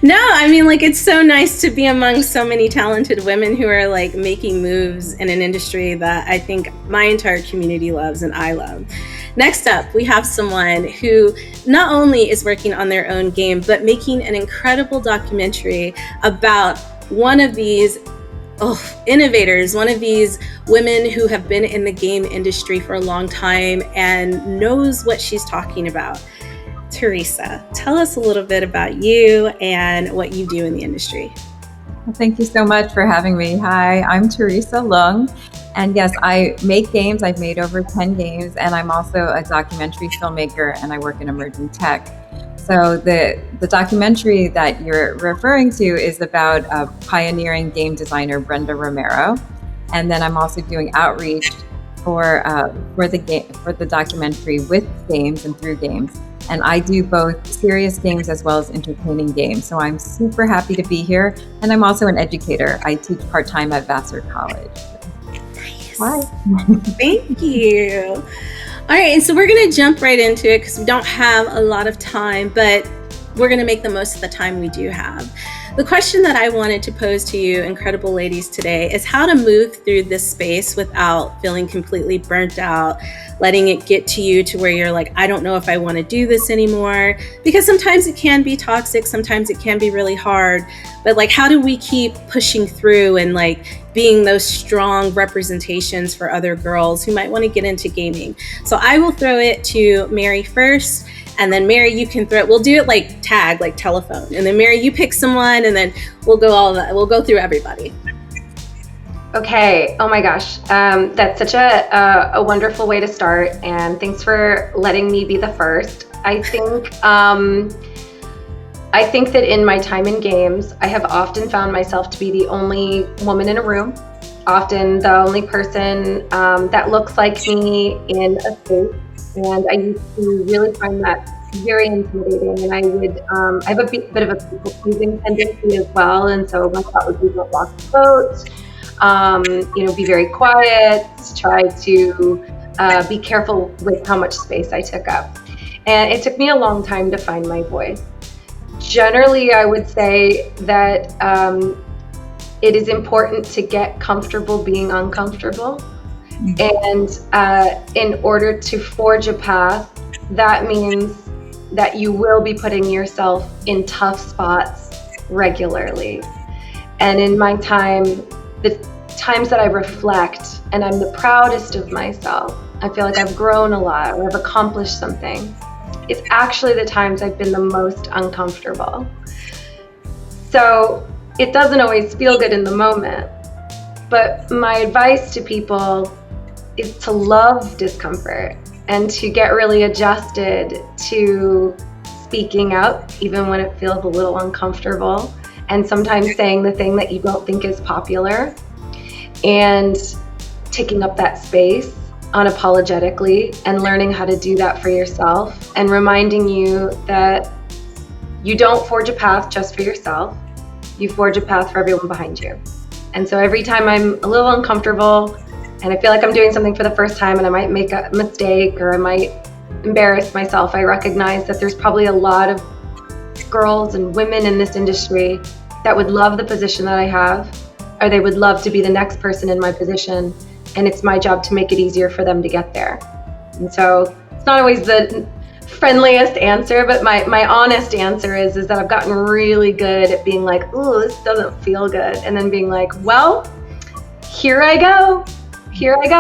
No, I mean, like, it's so nice to be among so many talented women who are like making moves in an industry that I think my entire community loves and I love. Next up, we have someone who not only is working on their own game, but making an incredible documentary about one of these innovators, one of these women who have been in the game industry for a long time and knows what she's talking about. Teresa, tell us a little bit about you and what you do in the industry. Well, thank you so much for having me. Hi, I'm Teresa Leung. And yes, I make games. I've made over 10 games, and I'm also a documentary filmmaker, and I work in emerging tech. So the documentary that you're referring to is about pioneering game designer Brenda Romero, and then I'm also doing outreach for the documentary with games and through games. And I do both serious games as well as entertaining games. So I'm super happy to be here, and I'm also an educator. I teach part-time at Vassar College. Nice. Hi. Thank you. All right, and so we're going to jump right into it because we don't have a lot of time, but we're going to make the most of the time we do have. The question that I wanted to pose to you, incredible ladies, today is how to move through this space without feeling completely burnt out, letting it get to you to where you're like, I don't know if I want to do this anymore, because sometimes it can be toxic, sometimes it can be really hard, but like, how do we keep pushing through and like being those strong representations for other girls who might want to get into gaming? So I will throw it to Mary first, and then Mary, you can throw it. We'll do it like tag, like telephone, and then Mary, you pick someone, and then we'll go through everybody. Okay. Oh my gosh. That's such a wonderful way to start. And thanks for letting me be the first. I think that in my time in games, I have often found myself to be the only woman in a room, often the only person that looks like me in a space. And I used to really find that very intimidating. And I have a bit of a people-pleasing tendency as well. And so my thought would be don't rock the boat. Be very quiet, try to be careful with how much space I took up. And it took me a long time to find my voice. Generally, I would say that it is important to get comfortable being uncomfortable. And in order to forge a path, that means that you will be putting yourself in tough spots regularly. And in my time, the times that I reflect and I'm the proudest of myself, I feel like I've grown a lot or I've accomplished something, it's actually the times I've been the most uncomfortable. So it doesn't always feel good in the moment. But my advice to people is to love discomfort and to get really adjusted to speaking up, even when it feels a little uncomfortable, and sometimes saying the thing that you don't think is popular, and taking up that space unapologetically and learning how to do that for yourself, and reminding you that you don't forge a path just for yourself, you forge a path for everyone behind you. And so every time I'm a little uncomfortable and I feel like I'm doing something for the first time and I might make a mistake or I might embarrass myself, I recognize that there's probably a lot of girls and women in this industry that would love the position that I have, or they would love to be the next person in my position, and it's my job to make it easier for them to get there. And so it's not always the friendliest answer, but my honest answer is that I've gotten really good at being like, ooh, this doesn't feel good, and then being like, well, here I go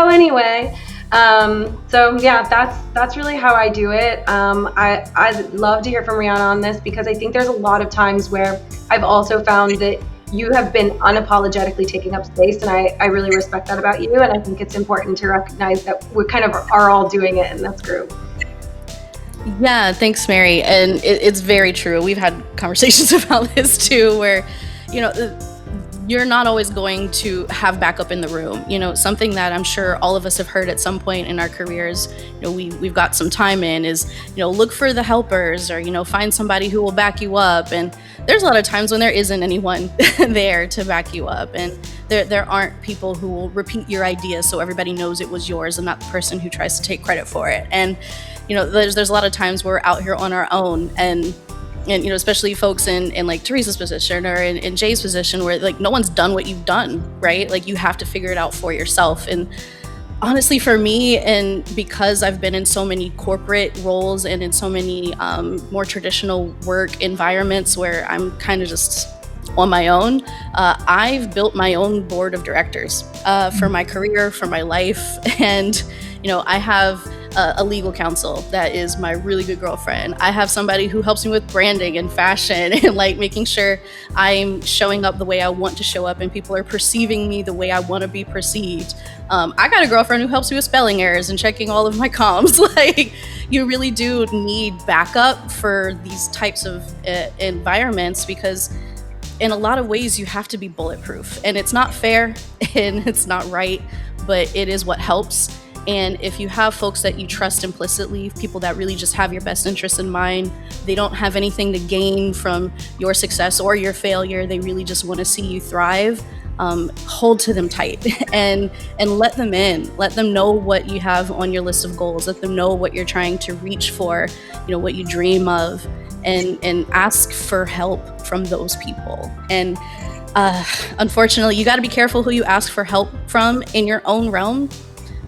anyway. So yeah, that's really how I do it. I'd love to hear from Rihanna on this, because I think there's a lot of times where I've also found that you have been unapologetically taking up space, and I really respect that about you, and I think it's important to recognize that we kind of are all doing it in this group. Yeah, thanks, Mary. And it's very true. We've had conversations about this too, where, you know, you're not always going to have backup in the room. You know, something that I'm sure all of us have heard at some point in our careers, you know, we've got some time in, is, you know, look for the helpers, or, you know, find somebody who will back you up. And there's a lot of times when there isn't anyone there to back you up, and there aren't people who will repeat your ideas so everybody knows it was yours and not the person who tries to take credit for it. And, you know, there's a lot of times we're out here on our own, and you know, especially folks in like Teresa's position or in Jay's position, where like no one's done what you've done, right? Like you have to figure it out for yourself. And honestly, for me, and because I've been in so many corporate roles and in so many more traditional work environments where I'm kind of just on my own, I've built my own board of directors for my career, for my life. And, you know, I have a legal counsel that is my really good girlfriend. I have somebody who helps me with branding and fashion and like making sure I'm showing up the way I want to show up and people are perceiving me the way I want to be perceived. I got a girlfriend who helps me with spelling errors and checking all of my comms. Like, you really do need backup for these types of environments, because in a lot of ways you have to be bulletproof, and it's not fair and it's not right, but it is what helps. And if you have folks that you trust implicitly, people that really just have your best interests in mind, they don't have anything to gain from your success or your failure, they really just want to see you thrive, hold to them tight and let them in. Let them know what you have on your list of goals. Let them know what you're trying to reach for, you know, what you dream of, and ask for help from those people. And unfortunately, you got to be careful who you ask for help from in your own realm.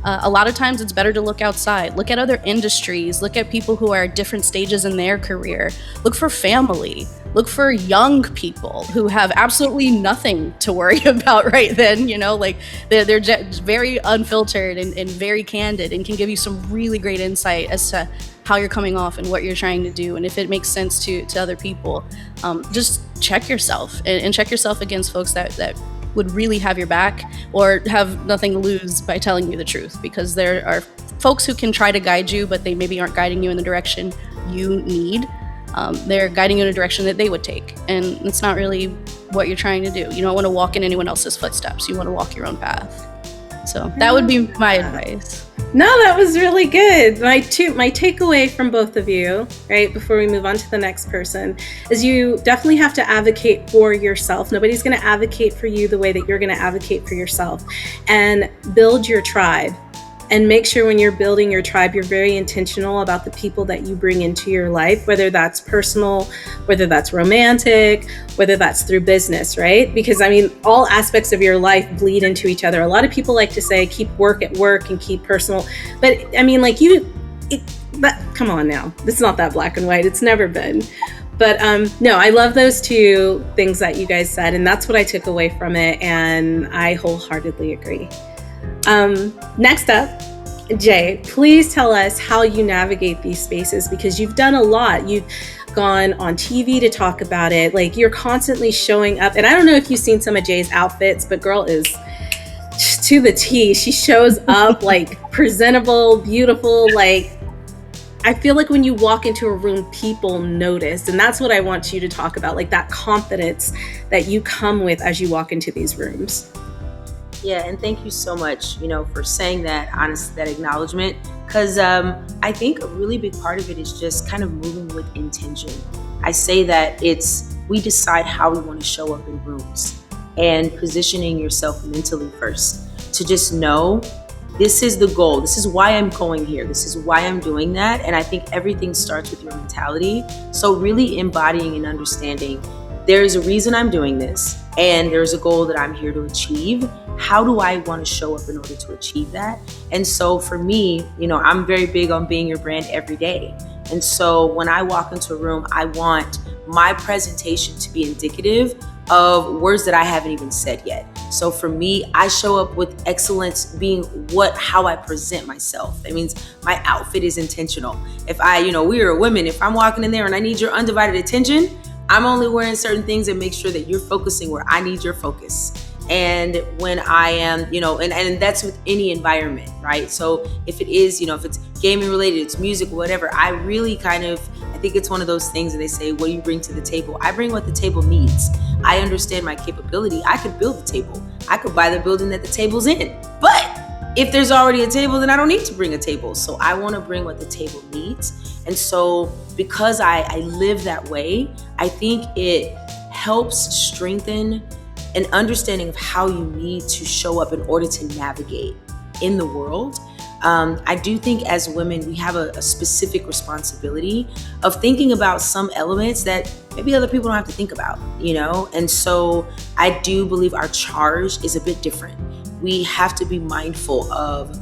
A lot of times it's better to look outside, look at other industries, look at people who are at different stages in their career, look for family, look for young people who have absolutely nothing to worry about right then, you know, like they're just very unfiltered and very candid, and can give you some really great insight as to how you're coming off and what you're trying to do, and if it makes sense to other people. Just check yourself and check yourself against folks that would really have your back or have nothing to lose by telling you the truth, because there are folks who can try to guide you, but they maybe aren't guiding you in the direction you need. They're guiding you in a direction that they would take, and it's not really what you're trying to do. You don't want to walk in anyone else's footsteps. You want to walk your own path. So that would be my advice. No, that was really good. My takeaway from both of you, right, before we move on to the next person, is you definitely have to advocate for yourself. Nobody's going to advocate for you the way that you're going to advocate for yourself. And build your tribe. And make sure when you're building your tribe, you're very intentional about the people that you bring into your life, whether that's personal, whether that's romantic, whether that's through business, right? Because I mean, all aspects of your life bleed into each other. A lot of people like to say, keep work at work and keep personal. But I mean, like come on now. It's not that black and white. It's never been. But no, I love those two things that you guys said. And that's what I took away from it. And I wholeheartedly agree. Next up, Jay, please tell us how you navigate these spaces, because you've done a lot. gone on TV to talk about it. Like, you're constantly showing up. And I don't know if you've seen some of Jay's outfits, but girl is to the T. She shows up like presentable, beautiful. Like, I feel like when you walk into a room, people notice. And that's what I want you to talk about, like that confidence that you come with as you walk into these rooms. Yeah, and thank you so much, for saying that, honest, that acknowledgement, because I think a really big part of it is just kind of moving with intention. I say that we decide how we want to show up in rooms and positioning yourself mentally first to just know this is the goal. This is why I'm going here. This is why I'm doing that. And I think everything starts with your mentality. So really embodying and understanding there's a reason I'm doing this and there's a goal that I'm here to achieve. How do I want to show up in order to achieve that? And so for me, I'm very big on being your brand every day. And so when I walk into a room, I want my presentation to be indicative of words that I haven't even said yet. So for me, I show up with excellence being how I present myself. That means my outfit is intentional. If we are women, if I'm walking in there and I need your undivided attention, I'm only wearing certain things and make sure that you're focusing where I need your focus. And when I am, and that's with any environment, right? So if it is, if it's gaming related, it's music, whatever, I really I think it's one of those things that they say, what do you bring to the table? I bring what the table needs. I understand my capability. I could build the table. I could buy the building that the table's in. But if there's already a table, then I don't need to bring a table. So I want to bring what the table needs. And so because I live that way, I think it helps strengthen an understanding of how you need to show up in order to navigate in the world. I do think as women, we have a specific responsibility of thinking about some elements that maybe other people don't have to think about, And so I do believe our charge is a bit different. We have to be mindful of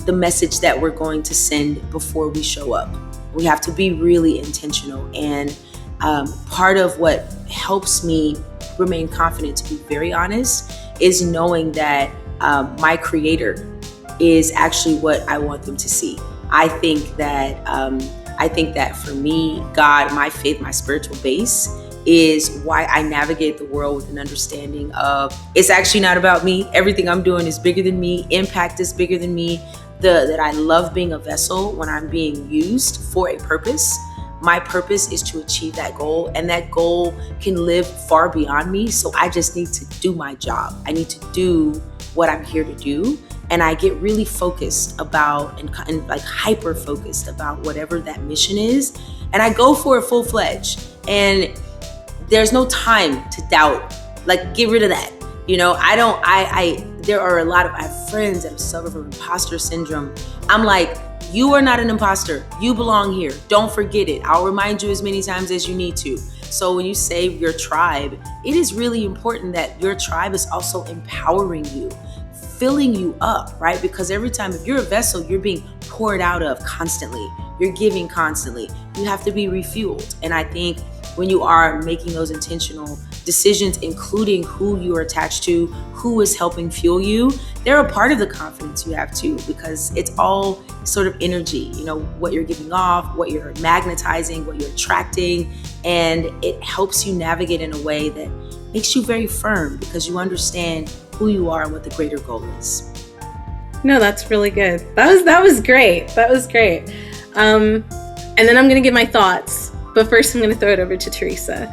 the message that we're going to send before we show up. We have to be really intentional. And part of what helps me remain confident, to be very honest, is knowing that my creator is actually what I want them to see. I think that for me, God, my faith, my spiritual base is why I navigate the world with an understanding of it's actually not about me. Everything I'm doing is bigger than me. Impact is bigger than me. That I love being a vessel when I'm being used for a purpose. My purpose is to achieve that goal, and that goal can live far beyond me. So I just need to do my job. I need to do what I'm here to do. And I get really focused about and like hyper focused about whatever that mission is. And I go for it full-fledged. And there's no time to doubt. Like, get rid of that. There are a lot of, I have friends that suffer from imposter syndrome. I'm like, you are not an imposter. You belong here. Don't forget it. I'll remind you as many times as you need to. So when you say your tribe, it is really important that your tribe is also empowering you, filling you up, right? Because every time, if you're a vessel, you're being poured out of constantly. You're giving constantly. You have to be refueled. And I think when you are making those intentional decisions, including who you are attached to, who is helping fuel you, they're a part of the confidence you have too, because it's all sort of energy, what you're giving off, what you're magnetizing, what you're attracting, and it helps you navigate in a way that makes you very firm because you understand who you are and what the greater goal is. No, that's really good. That was great. That was great. And then I'm going to give my thoughts, but first I'm going to throw it over to Teresa.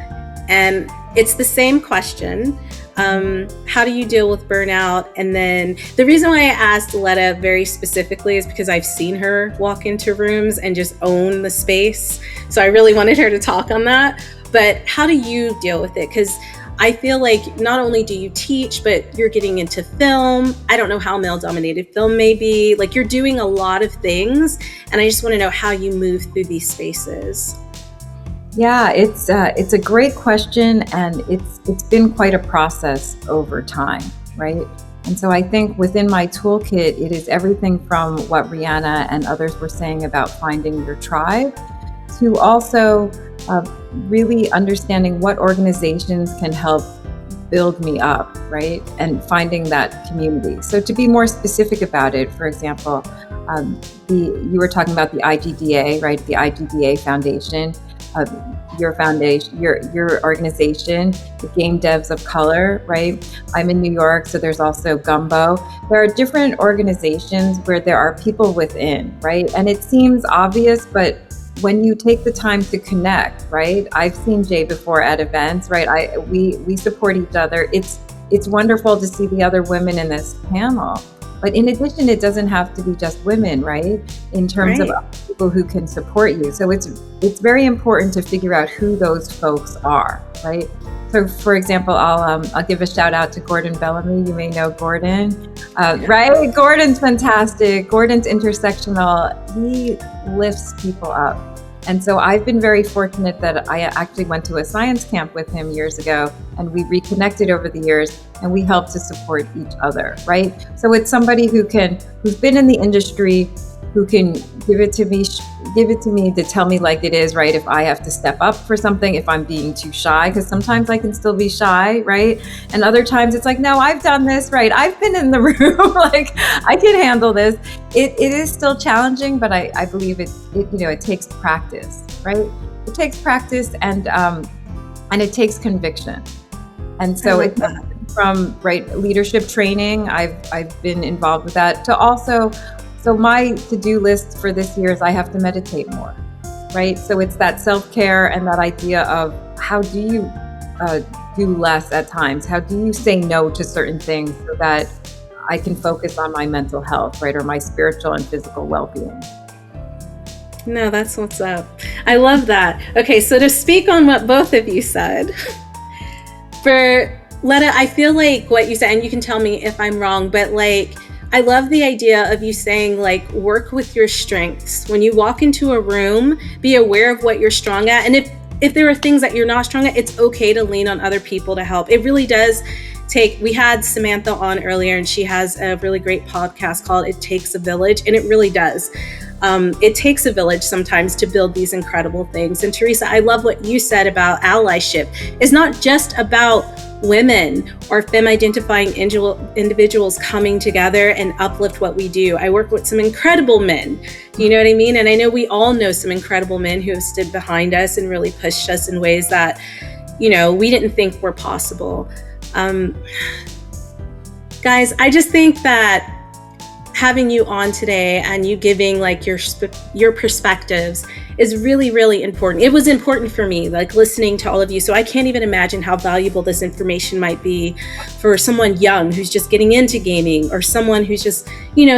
And it's the same question. How do you deal with burnout? And then the reason why I asked Letta very specifically is because I've seen her walk into rooms and just own the space. So I really wanted her to talk on that. But how do you deal with it? Because I feel like not only do you teach, but you're getting into film. I don't know how male-dominated film may be. Like, you're doing a lot of things. And I just want to know how you move through these spaces. Yeah, it's a great question, and it's been quite a process over time, right? And so I think within my toolkit, it is everything from what Rihanna and others were saying about finding your tribe, to also really understanding what organizations can help build me up, right? And finding that community. So to be more specific about it, for example, you were talking about the IGDA, right? The IGDA Foundation. your foundation, your organization, the Game Devs of Color, right? I'm in New York, so there's also Gumbo. There are different organizations where there are people within, right? And it seems obvious, but when you take the time to connect, right? I've seen Jay before at events, right? We support each other. It's wonderful to see the other women in this panel. But in addition, it doesn't have to be just women, right? In terms of people who can support you. So it's very important to figure out who those folks are, right? So for example, I'll give a shout out to Gordon Bellamy. You may know Gordon, right? Gordon's fantastic. Gordon's intersectional. He lifts people up. And so I've been very fortunate that I actually went to a science camp with him years ago, and we reconnected over the years, and we help to support each other, right? So it's somebody who's been in the industry, who can give it to me to tell me like it is, right? If I have to step up for something, if I'm being too shy, because sometimes I can still be shy, right? And other times it's like, no, I've done this, right? I've been in the room, like I can handle this. It is still challenging, but I believe it takes practice, right? It takes practice and it takes conviction. And so it's from leadership training. I've been involved with that to also. So my to-do list for this year is I have to meditate more, right? So it's that self-care and that idea of how do you do less at times? How do you say no to certain things so that I can focus on my mental health, right? Or my spiritual and physical well-being. No, that's what's up. I love that. Okay, so to speak on what both of you said, for Letta, I feel like what you said, and you can tell me if I'm wrong, but like, I love the idea of you saying like, work with your strengths. When you walk into a room, be aware of what you're strong at. And if there are things that you're not strong at, it's okay to lean on other people to help. It really does we had Samantha on earlier, and she has a really great podcast called It Takes a Village, and it really does. It takes a village sometimes to build these incredible things. And Teresa, I love what you said about allyship. It's not just about women or femme-identifying individuals coming together and uplift what we do. I work with some incredible men. Do you know what I mean? And I know we all know some incredible men who have stood behind us and really pushed us in ways that, we didn't think were possible. Guys, I just think that having you on today and you giving like your perspectives is really, really important. It was important for me, like listening to all of you. So I can't even imagine how valuable this information might be for someone young who's just getting into gaming, or someone who's just,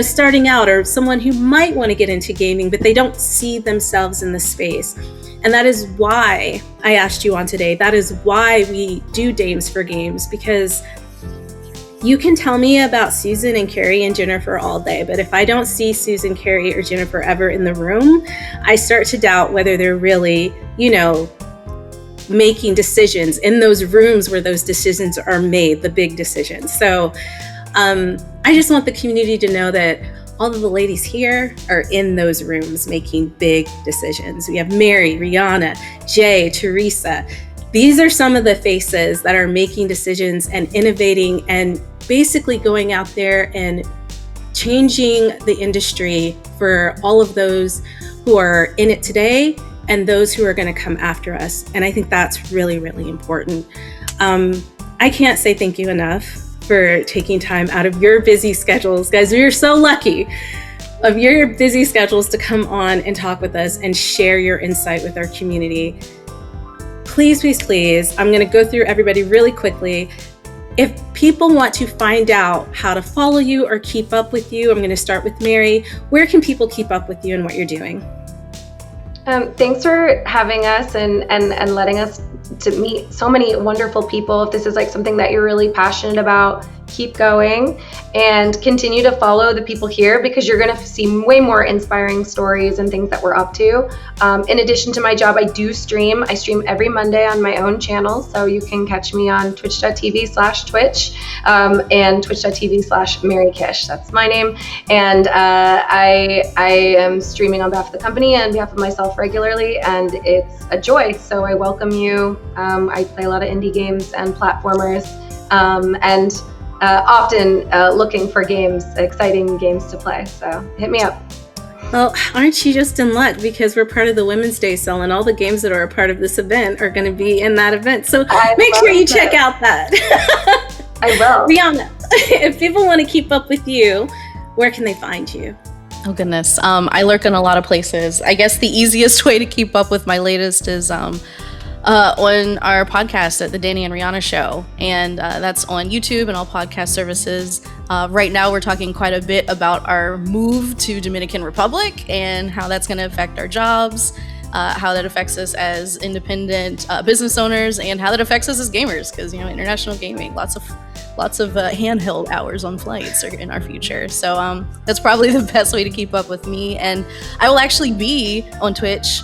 starting out, or someone who might want to get into gaming, but they don't see themselves in the space. And that is why I asked you on today. That is why we do Dames for Games, because you can tell me about Susan and Carrie and Jennifer all day, but if I don't see Susan, Carrie, or Jennifer ever in the room, I start to doubt whether they're really, making decisions in those rooms where those decisions are made, the big decisions. So I just want the community to know that all of the ladies here are in those rooms making big decisions. We have Mary, Rihanna, Jay, Teresa. These are some of the faces that are making decisions and innovating and basically going out there and changing the industry for all of those who are in it today and those who are going to come after us. And I think that's really, really important. I can't say thank you enough for taking time out of your busy schedules. Guys, we are so lucky of your busy schedules to come on and talk with us and share your insight with our community. Please, please, please, I'm going to go through everybody really quickly. If people want to find out how to follow you or keep up with you, I'm going to start with Mary. Where can people keep up with you and what you're doing? Thanks for having us and letting us to meet so many wonderful people. If this is like something that you're really passionate about, keep going and continue to follow the people here, because you're going to see way more inspiring stories and things that we're up to. In addition to my job, I do stream. I stream every Monday on my own channel. So you can catch me on twitch.tv/twitch and twitch.tv/MaryKish. That's my name. And I am streaming on behalf of the company and on behalf of myself regularly, and it's a joy. So I welcome you. I play a lot of indie games and platformers, and often looking for games, exciting games to play. So hit me up. Well, aren't you just in luck, because we're part of the Women's Day sale, and all the games that are a part of this event are going to be in that event. So make sure you check out that. I will. Rihanna, if people want to keep up with you, where can they find you? Oh goodness, I lurk in a lot of places. I guess the easiest way to keep up with my latest is on our podcast at the Danny and Rihanna Show, and that's on YouTube and all podcast services. Right now, we're talking quite a bit about our move to Dominican Republic and how that's going to affect our jobs, how that affects us as independent business owners, and how that affects us as gamers. Because international gaming, lots of handheld hours on flights are in our future. So that's probably the best way to keep up with me. And I will actually be on Twitch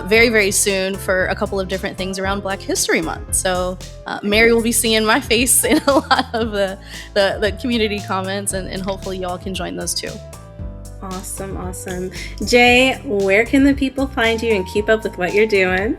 very, very soon for a couple of different things around Black History Month. So Mary will be seeing my face in a lot of the community comments, and hopefully y'all can join those too. Awesome. Jay, where can the people find you and keep up with what you're doing?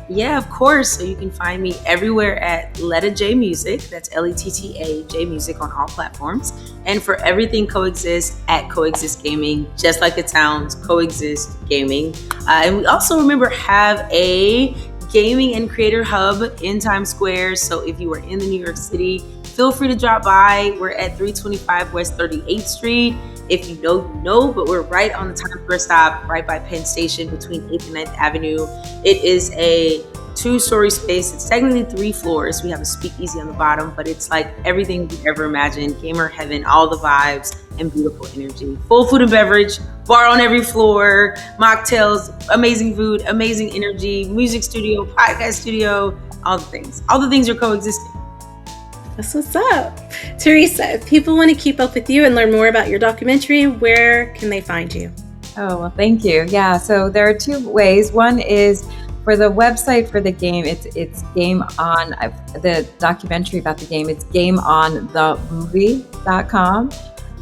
Yeah, of course. So you can find me everywhere at Letta J Music. That's LETTA J Music on all platforms. And for everything Coexist at Coexist Gaming, just like it sounds, Coexist Gaming. And we also, remember, have a gaming and creator hub in Times Square. So if you are in the New York City, feel free to drop by. We're at 325 West 38th Street. If you know, you know, but we're right on the Times Square stop, right by Penn Station between 8th and 9th Avenue. It is a 2-story space. It's technically 3 floors. We have a speakeasy on the bottom, but it's like everything you ever imagined. Gamer heaven, all the vibes and beautiful energy. Full food and beverage, bar on every floor, mocktails, amazing food, amazing energy, music studio, podcast studio, all the things. All the things are coexisting. That's what's up. Teresa, if people want to keep up with you and learn more about your documentary, where can they find you? Oh, well, thank you. Yeah, so there are 2 ways. One is for the website for the game. It's Game On, the documentary about the game. It's GameOnTheMovie.com.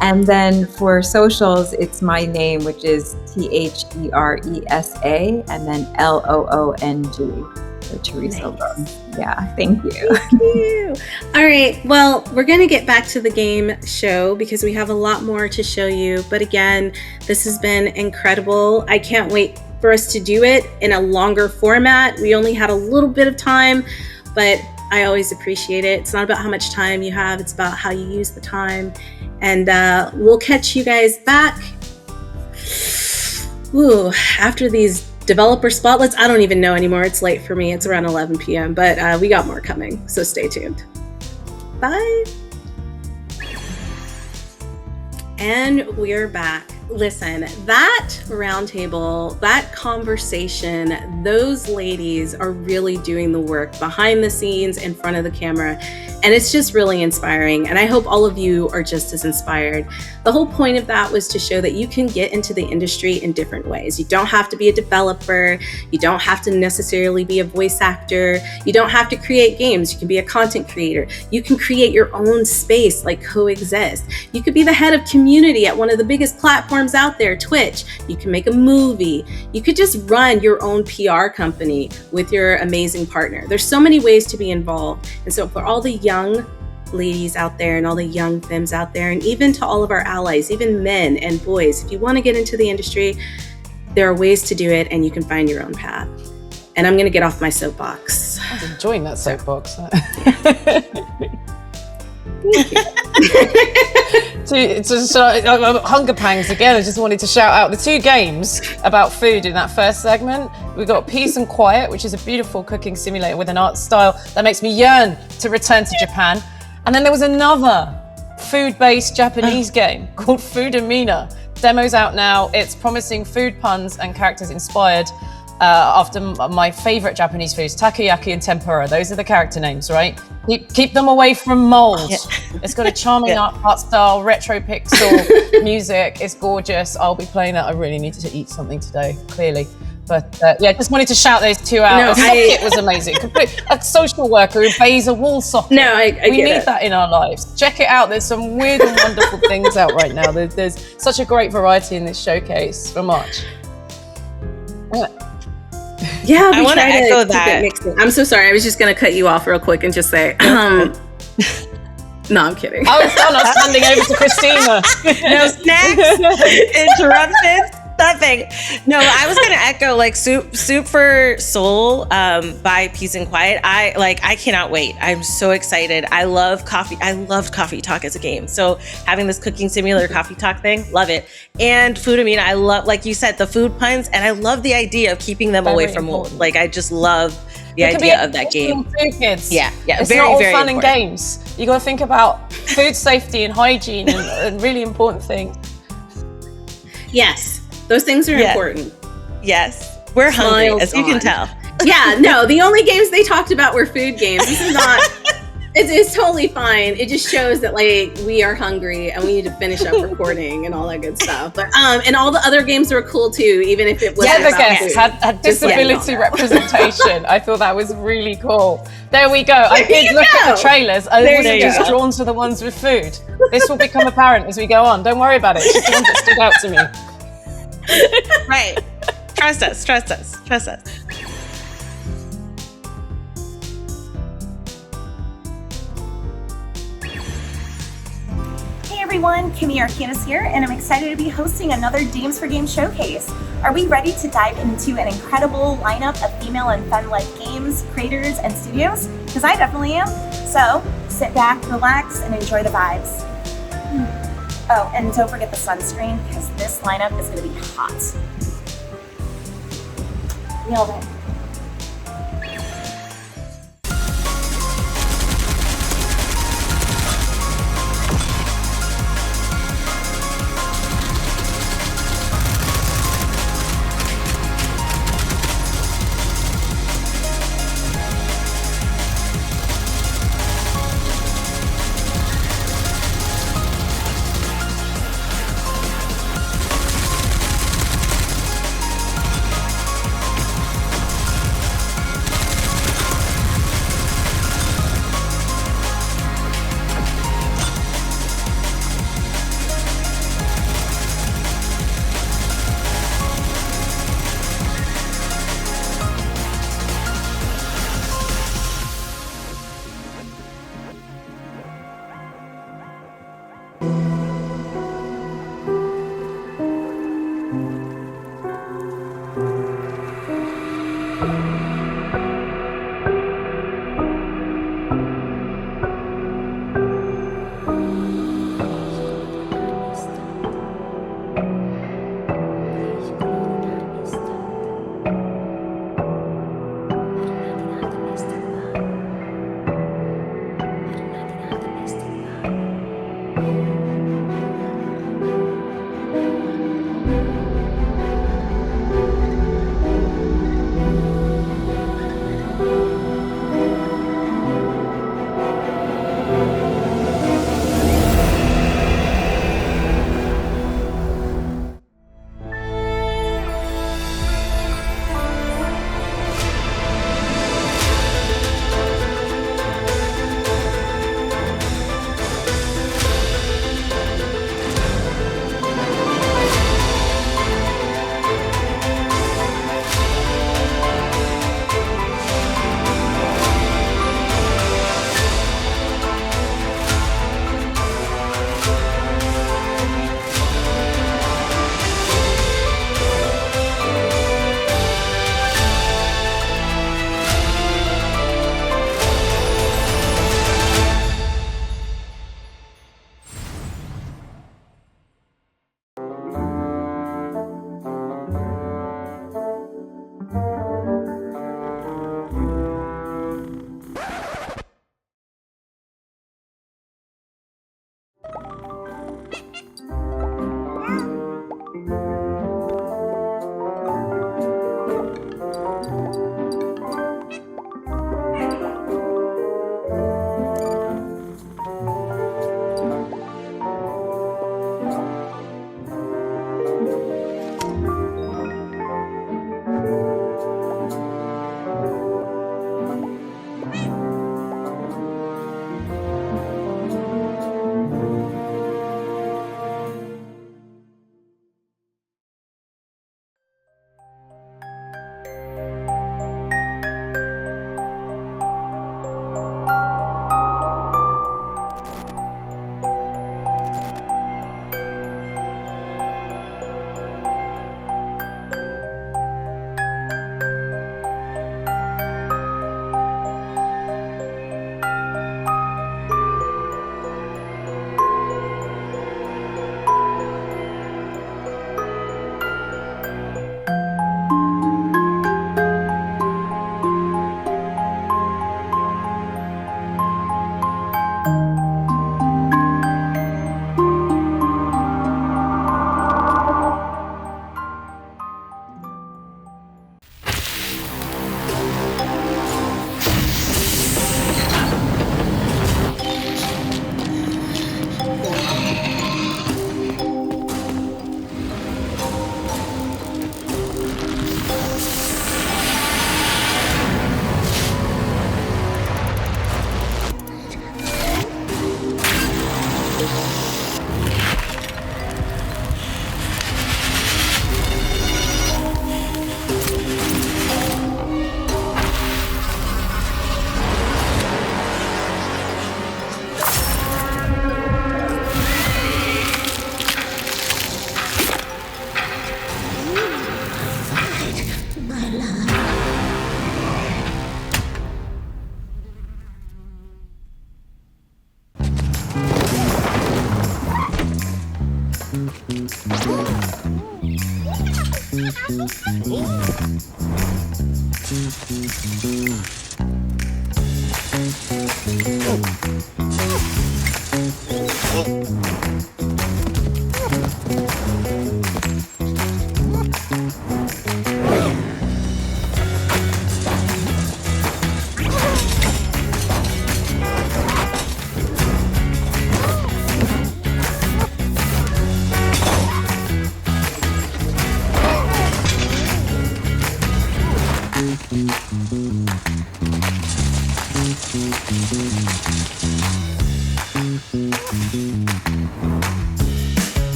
And then for socials, it's my name, which is THERESA, and then LOONG. So Teresa Long. Yeah, thank you. Thank you. All right, well, we're going to get back to the game show because we have a lot more to show you. But again, this has been incredible. I can't wait for us to do it in a longer format. We only had a little bit of time, but I always appreciate it. It's not about how much time you have, it's about how you use the time. And we'll catch you guys back after these developer spotlights. I don't even know anymore. It's late for me. It's around 11 p.m., but we got more coming, so stay tuned. Bye. And we're back. Listen, that roundtable, that conversation, those ladies are really doing the work behind the scenes, in front of the camera, and it's just really inspiring. And I hope all of you are just as inspired. The whole point of that was to show that you can get into the industry in different ways. You don't have to be a developer. You don't have to necessarily be a voice actor. You don't have to create games. You can be a content creator. You can create your own space like Coexist. You could be the head of community at one of the biggest platforms out there, Twitch. You can make a movie. You could just run your own PR company with your amazing partner. There's so many ways to be involved. And so for all the young ladies out there and all the young femmes out there, and even to all of our allies, even men and boys, if you want to get into the industry, there are ways to do it, and you can find your own path. And I'm going to get off my soapbox. I was enjoying that soapbox. Hunger pangs again. I just wanted to shout out the 2 games about food in that first segment. We got Peace and Quiet, which is a beautiful cooking simulator with an art style that makes me yearn to return to Japan. And then there was another food-based Japanese game called Food Amina. Demo's out now. It's promising food puns and characters inspired after my favorite Japanese foods, takoyaki and tempura. Those are the character names, right? Keep them away from mold. Yeah. It's got a charming art style, retro pixel music. It's gorgeous. I'll be playing that. I really needed to eat something today, clearly. But just wanted to shout those 2 out. No, Socket was amazing. A social worker who bays a wall socket. No, we need that in our lives. Check it out. There's some weird and wonderful things out right now. There's such a great variety in this showcase for March. Yeah, I want to echo that. I'm so sorry. I was just going to cut you off real quick and just say, no, I'm kidding. I was standing over to Christina. No snacks. Interrupted. Nothing. No, I was gonna echo like Soup for Soul by Peace and Quiet. I cannot wait. I'm so excited. I love coffee. I loved Coffee Talk as a game. So having this cooking simulator Coffee Talk thing, love it. And Food Amina, I love, like you said, the food puns, and I love the idea of keeping them away from mold. Like I just love the idea of that game. Too, kids. Yeah. It's very, not all very fun important. and games. You got to think about food safety and hygiene, and a really important thing. Yes, those things are important. Yes, we're hungry, as you can tell. Yeah, no, the only games they talked about were food games. This is not. It's totally fine. It just shows that like we are hungry and we need to finish up recording and all that good stuff. But and all the other games were cool too, even if it wasn't Yeah, the about guests food. had disability representation. I thought that was really cool. There we go. I did look at the trailers. I There wasn't you just go. drawn to the ones with food. This will become apparent as we go on. Don't worry about it. It's just the ones that stood out to me. Right. Trust us. Trust us. Trust us. Hey everyone, Kimmy Arcanis here, and I'm excited to be hosting another Dames for Games showcase. Are we ready to dive into an incredible lineup of female and fun-led games, creators, and studios? Because I definitely am. So sit back, relax, and enjoy the vibes. Oh, and don't forget the sunscreen, because this lineup is going to be hot. Nailed it.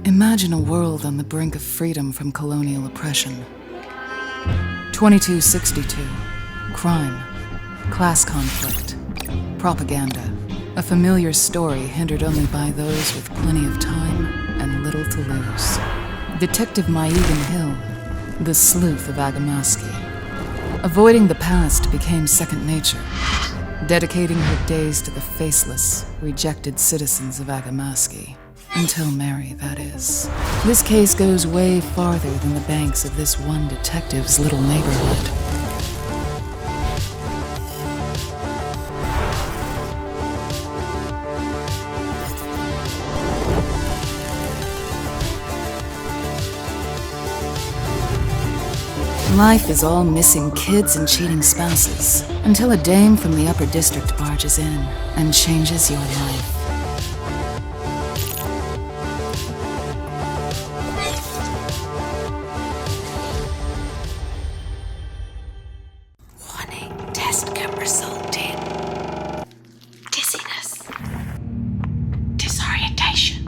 Imagine a world on the brink of freedom from colonial oppression. 2262. Crime. Class conflict. Propaganda. A familiar story hindered only by those with plenty of time and little to lose. Detective Maigan Hill, the sleuth of Agamaski. Avoiding the past became second nature, dedicating her days to the faceless, rejected citizens of Agamaski. Until Mary, that is. This case goes way farther than the banks of this one detective's little neighborhood. Life is all missing kids and cheating spouses, until a dame from the upper district barges in and changes your life. Test cam resulted. Dizziness. Disorientation.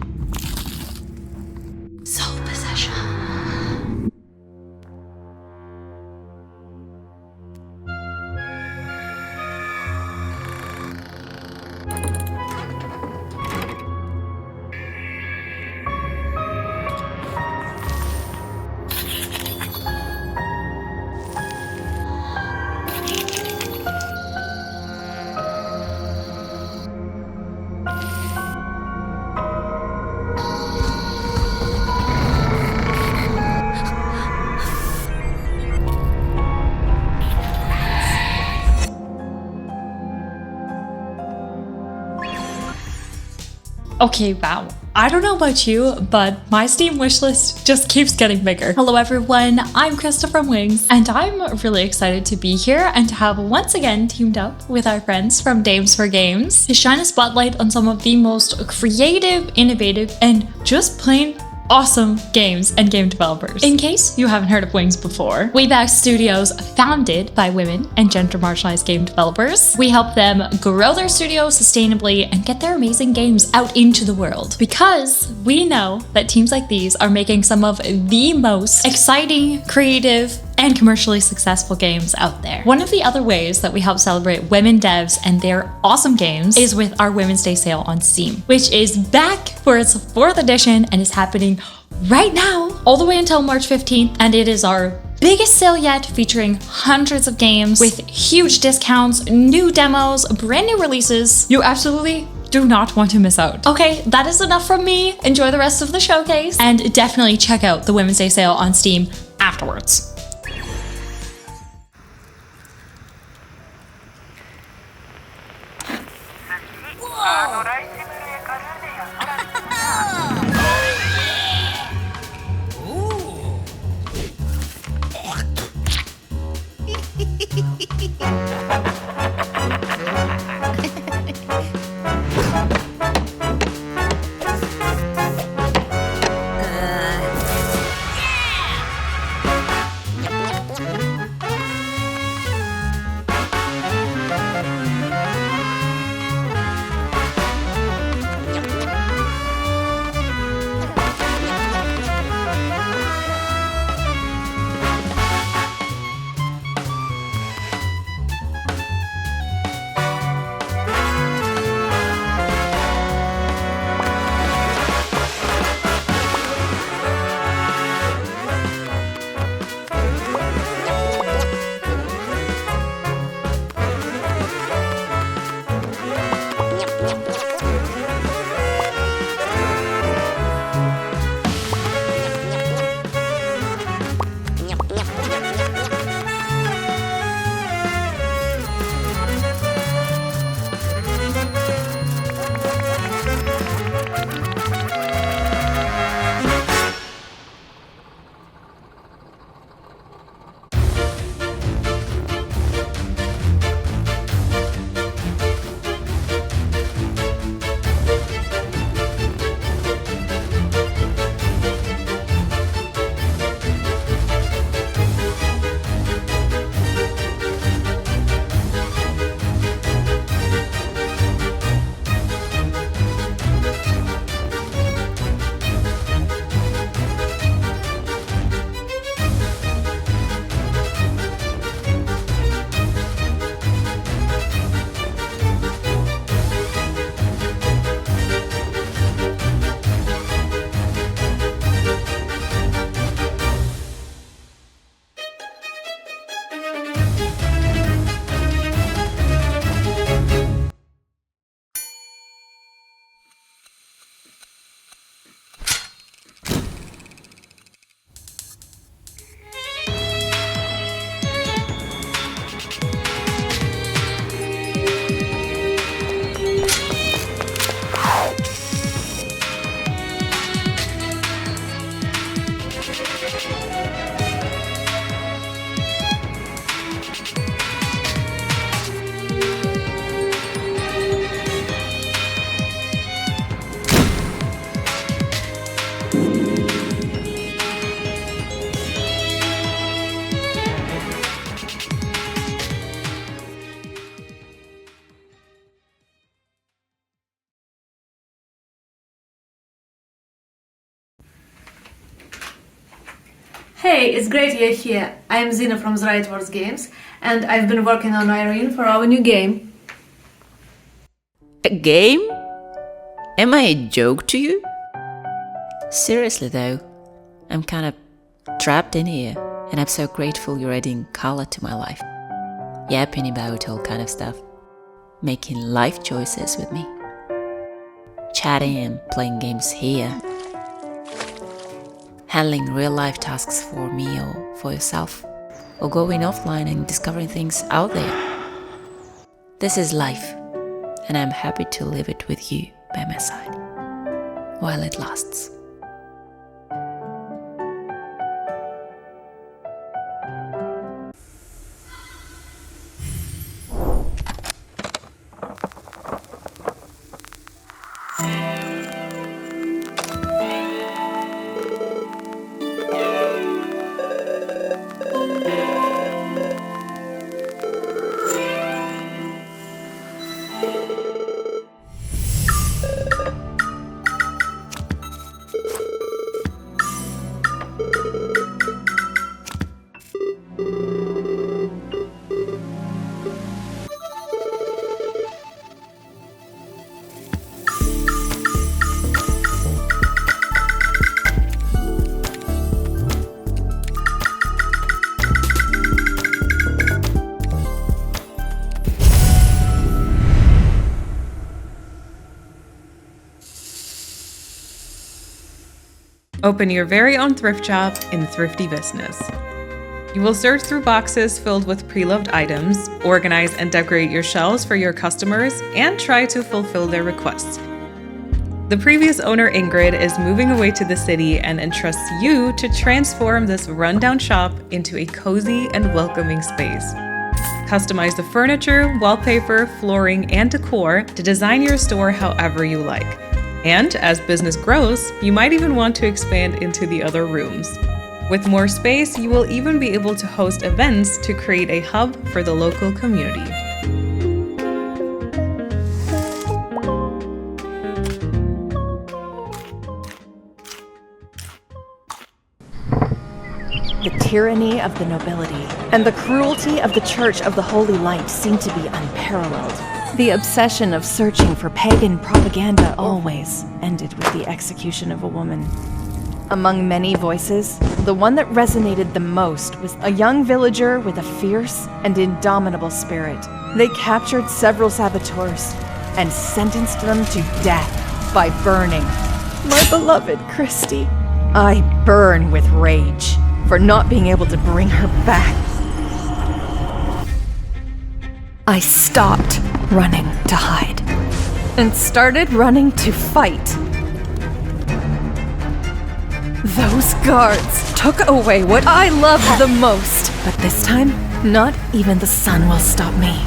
Soul possession. Okay, wow. I don't know about you, but my Steam wishlist just keeps getting bigger. Hello everyone, I'm Krista from Wings, and I'm really excited to be here and to have once again teamed up with our friends from Dames for Games to shine a spotlight on some of the most creative, innovative, and just plain awesome games and game developers. In case you haven't heard of Wings before, Wayback Studios, founded by women and gender marginalized game developers. We help them grow their studio sustainably and get their amazing games out into the world. Because we know that teams like these are making some of the most exciting, creative, and commercially successful games out there. One of the other ways that we help celebrate women devs and their awesome games is with our Women's Day sale on Steam, which is back for its 4th edition and is happening right now, all the way until March 15th, and it is our biggest sale yet, featuring hundreds of games with huge discounts, new demos, brand new releases. You absolutely do not want to miss out. Okay, that is enough from me. Enjoy the rest of the showcase, and definitely check out the Women's Day sale on Steam afterwards. Hey, it's great you're here. I'm Zina from the Right Wars Games, and I've been working on Irene for our new game. A game? Am I a joke to you? Seriously though, I'm kind of trapped in here, and I'm so grateful you're adding color to my life. Yapping about all kind of stuff. Making life choices with me. Chatting and playing games here. Handling real life tasks for me or for yourself. Or going offline and discovering things out there. This is life, and I'm happy to live it with you by my side. While it lasts. Open your very own thrift shop in thrifty business. You will search through boxes filled with pre-loved items, organize and decorate your shelves for your customers, and try to fulfill their requests. The previous owner, Ingrid, is moving away to the city and entrusts you to transform this rundown shop into a cozy and welcoming space. Customize the furniture, wallpaper, flooring, and decor to design your store however you like. And as business grows, you might even want to expand into the other rooms. With more space, you will even be able to host events to create a hub for the local community. The tyranny of the nobility and the cruelty of the Church of the Holy Light seem to be unparalleled. The obsession of searching for pagan propaganda always ended with the execution of a woman. Among many voices, the one that resonated the most was a young villager with a fierce and indomitable spirit. They captured several saboteurs and sentenced them to death by burning. My beloved Christy. I burn with rage for not being able to bring her back. I stopped running to hide and started running to fight. Those guards took away what I loved the most, but this time, not even the sun will stop me.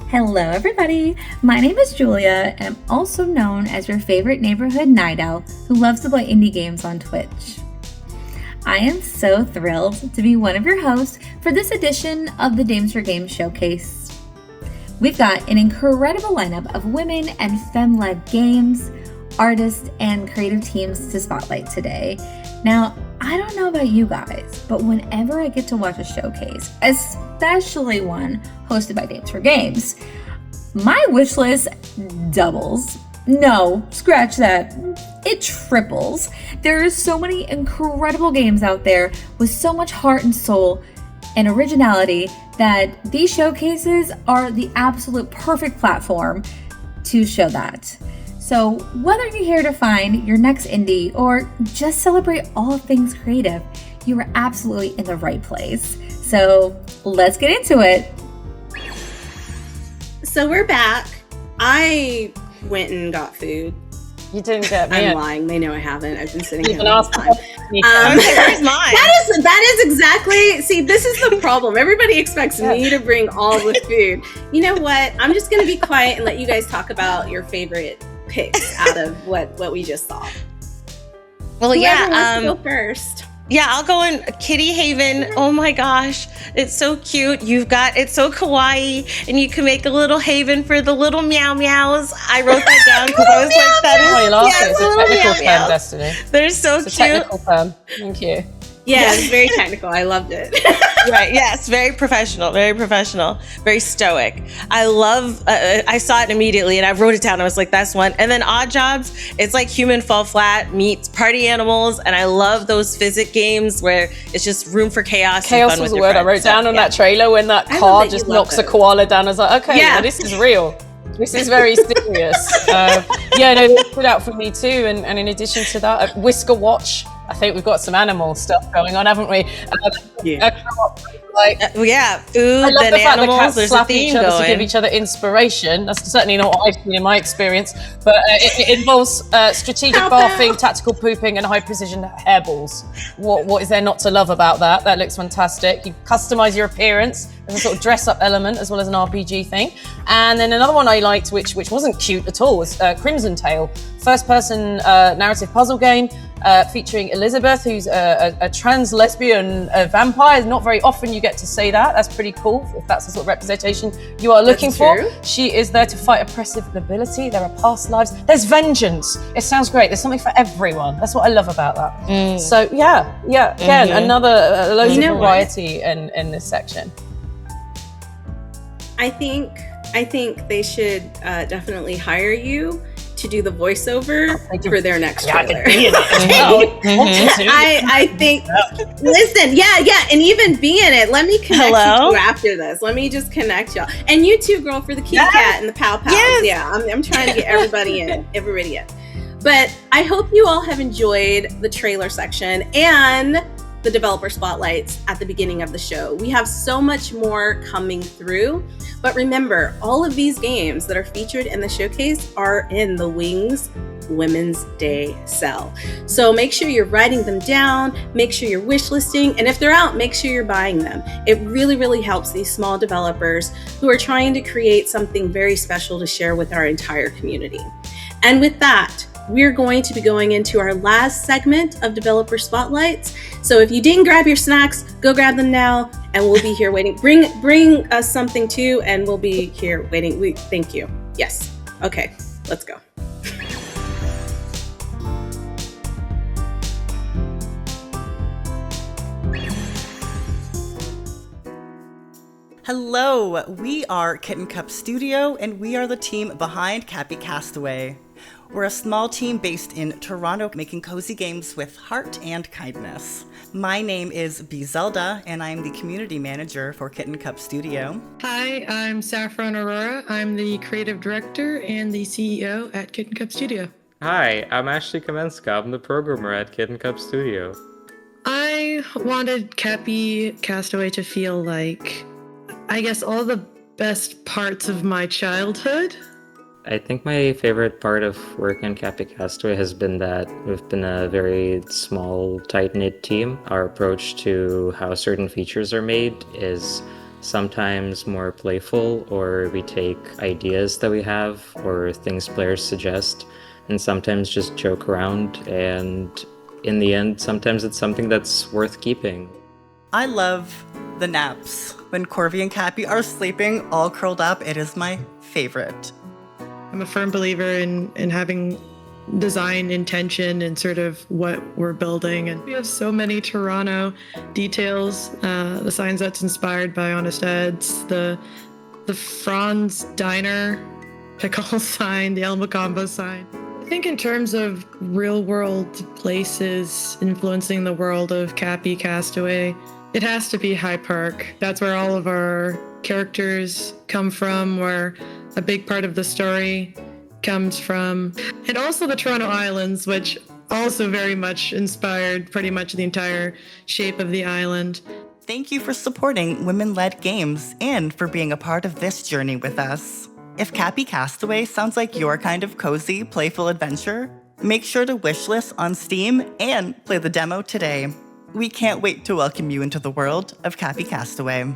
Hello everybody, my name is Julia and I'm also known as your favorite neighborhood night owl who loves to play indie games on Twitch. I am so thrilled to be one of your hosts for this edition of the Dames for Games Showcase. We've got an incredible lineup of women and femme-led games, artists, and creative teams to spotlight today. Now, I don't know about you guys, but whenever I get to watch a showcase, especially one hosted by Dames for Games, my wish list doubles. No, scratch that. It triples. There are so many incredible games out there with so much heart and soul and originality that these showcases are the absolute perfect platform to show that. So whether you're here to find your next indie or just celebrate all things creative, you are absolutely in the right place. So let's get into it. So we're back. I went and got food. You didn't get me. I'm lying. They know I haven't. I've been sitting here Even all the time. Where's mine? That is exactly. See, this is the problem. Everybody expects me to bring all the food. You know what? I'm just going to be quiet and let you guys talk about your favorite picks out of what we just saw. Well, Whoever wants to go first. Yeah, I'll go in Kitty Haven. Oh my gosh, it's so cute. It's so kawaii, and you can make a little haven for the little meow meows. I wrote that down because I was like, that is, you laughed yes, it's a little technical meow term, meows. Destiny. They're so It's a cute. technical term. Thank you. Yeah, it's very technical. I loved it. Right, yes, very professional, very stoic. I love, I saw it immediately and I wrote it down. I was like, that's one. And then Odd Jobs, it's like Human Fall Flat meets Party Animals. And I love those physic games where it's just room for chaos. Chaos and fun was with a your word I friends. wrote down on that trailer when that I car love that just you love knocks a those. koala down. I was like, okay, Yeah. now this is real. This is very serious. They put out for me too. And in addition to that, Whisker Watch. I think we've got some animal stuff going on, haven't we? Food I love and the fact animals. that cats There's a slap theme each other to give going. each other inspiration. That's certainly not what I've seen in my experience. But it involves strategic barfing, tactical pooping, and high precision hairballs. What is there not to love about that? That looks fantastic. You customize your appearance. There's a sort of dress up element as well as an RPG thing. And then another one I liked, which wasn't cute at all, was Crimson Tale, first person narrative puzzle game. Featuring Elizabeth, who's a trans lesbian vampire. Not very often you get to say that. That's pretty cool if that's the sort of representation you are looking for. She is there to fight oppressive nobility. There are past lives. There's vengeance. It sounds great. There's something for everyone. That's what I love about that. So again, another loads of variety in this section. I think they should definitely hire you to do the voiceover for their next trailer. I think, listen, and even be in it. Let me connect you two after this. Let me just connect y'all. And you too, girl, for the kitty cat and the pow pows. Yes. Yeah, I'm trying to get everybody in. But I hope you all have enjoyed the trailer section and the developer spotlights at the beginning of the show. We have so much more coming through. But remember, all of these games that are featured in the showcase are in the Wings Women's Day sale. So make sure you're writing them down, make sure you're wish listing, and if they're out, make sure you're buying them. It really, really helps these small developers who are trying to create something very special to share with our entire community. And with that, we're going to be going into our last segment of developer spotlights. So if you didn't grab your snacks, go grab them now, and we'll be here waiting. Bring us something too, and we'll be here waiting. Thank you. Yes. Okay, let's go. Hello, we are Kitten Cup Studio, and we are the team behind Cappy Castaway. We're a small team based in Toronto, making cozy games with heart and kindness. My name is B. Zelda, and I'm the community manager for Kitten Cup Studio. Hi, I'm Saffron Aurora. I'm the creative director and the CEO at Kitten Cup Studio. Hi, I'm Ashley Kamenska. I'm the programmer at Kitten Cup Studio. I wanted Cappy Castaway to feel like, I guess, all the best parts of my childhood. I think my favorite part of working on Cappy Castaway has been that we've been a very small, tight-knit team. Our approach to how certain features are made is sometimes more playful, or we take ideas that we have or things players suggest and sometimes just joke around, and in the end, sometimes it's something that's worth keeping. I love the naps. When Corby and Cappy are sleeping all curled up, it is my favorite. I'm a firm believer in having design intention and sort of what we're building. And we have so many Toronto details. The signs that's inspired by Honest Ed's, the Franz Diner pickle sign, the Elma Combo sign. I think in terms of real world places influencing the world of Cappy Castaway, it has to be High Park. That's where all of our characters come from, where a big part of the story comes from. And also the Toronto Islands, which also very much inspired pretty much the entire shape of the island. Thank you for supporting women-led games and for being a part of this journey with us. If Cappy Castaway sounds like your kind of cozy, playful adventure, make sure to wishlist on Steam and play the demo today. We can't wait to welcome you into the world of Cappy Castaway.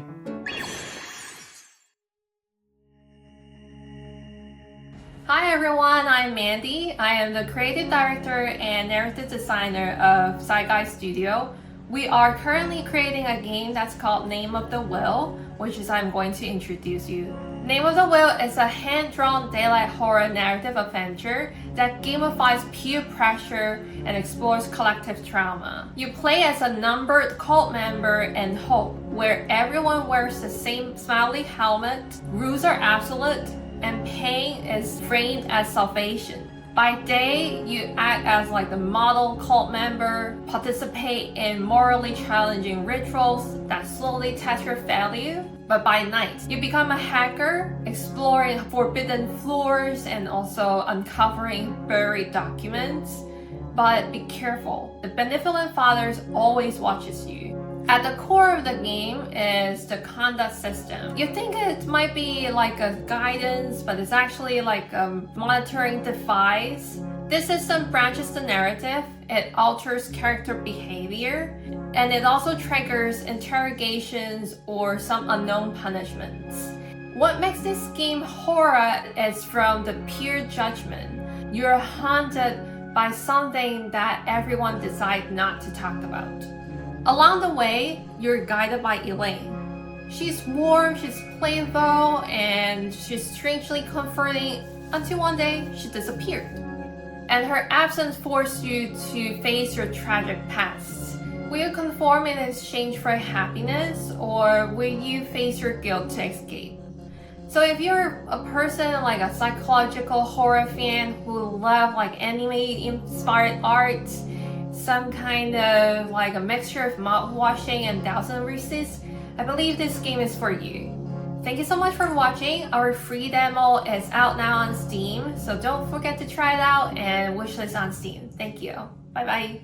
Hi everyone, I'm Mandy. I am the creative director and narrative designer of Saigai Studio. We are currently creating a game that's called Name of the Whale, which is I'm going to introduce you. Name of the Whale is a hand-drawn daylight horror narrative adventure that gamifies peer pressure and explores collective trauma. You play as a numbered cult member and Hope, where everyone wears the same smiley helmet, rules are absolute, and pain is framed as salvation. By day, you act as like the model cult member, participate in morally challenging rituals that slowly test your value. But by night, you become a hacker, exploring forbidden floors and also uncovering buried documents. But be careful, the benevolent fathers always watches you. At the core of the game is the conduct system. You think it might be like a guidance, but it's actually like a monitoring device. This system branches the narrative, it alters character behavior, and it also triggers interrogations or some unknown punishments. What makes this game horror is from the pure judgment. You're haunted by something that everyone decides not to talk about. Along the way, you're guided by Elaine. She's warm, she's playful, and she's strangely comforting until one day she disappeared. And her absence forced you to face your tragic past. Will you conform in exchange for happiness, or will you face your guilt to escape? So if you're a person like a psychological horror fan who love like anime-inspired art, some kind of like a mixture of mouthwashing and thousand receipts, I believe this game is for you. Thank you so much for watching. Our free demo is out now on Steam, so don't forget to try it out and wishlist on Steam. Thank you. Bye bye.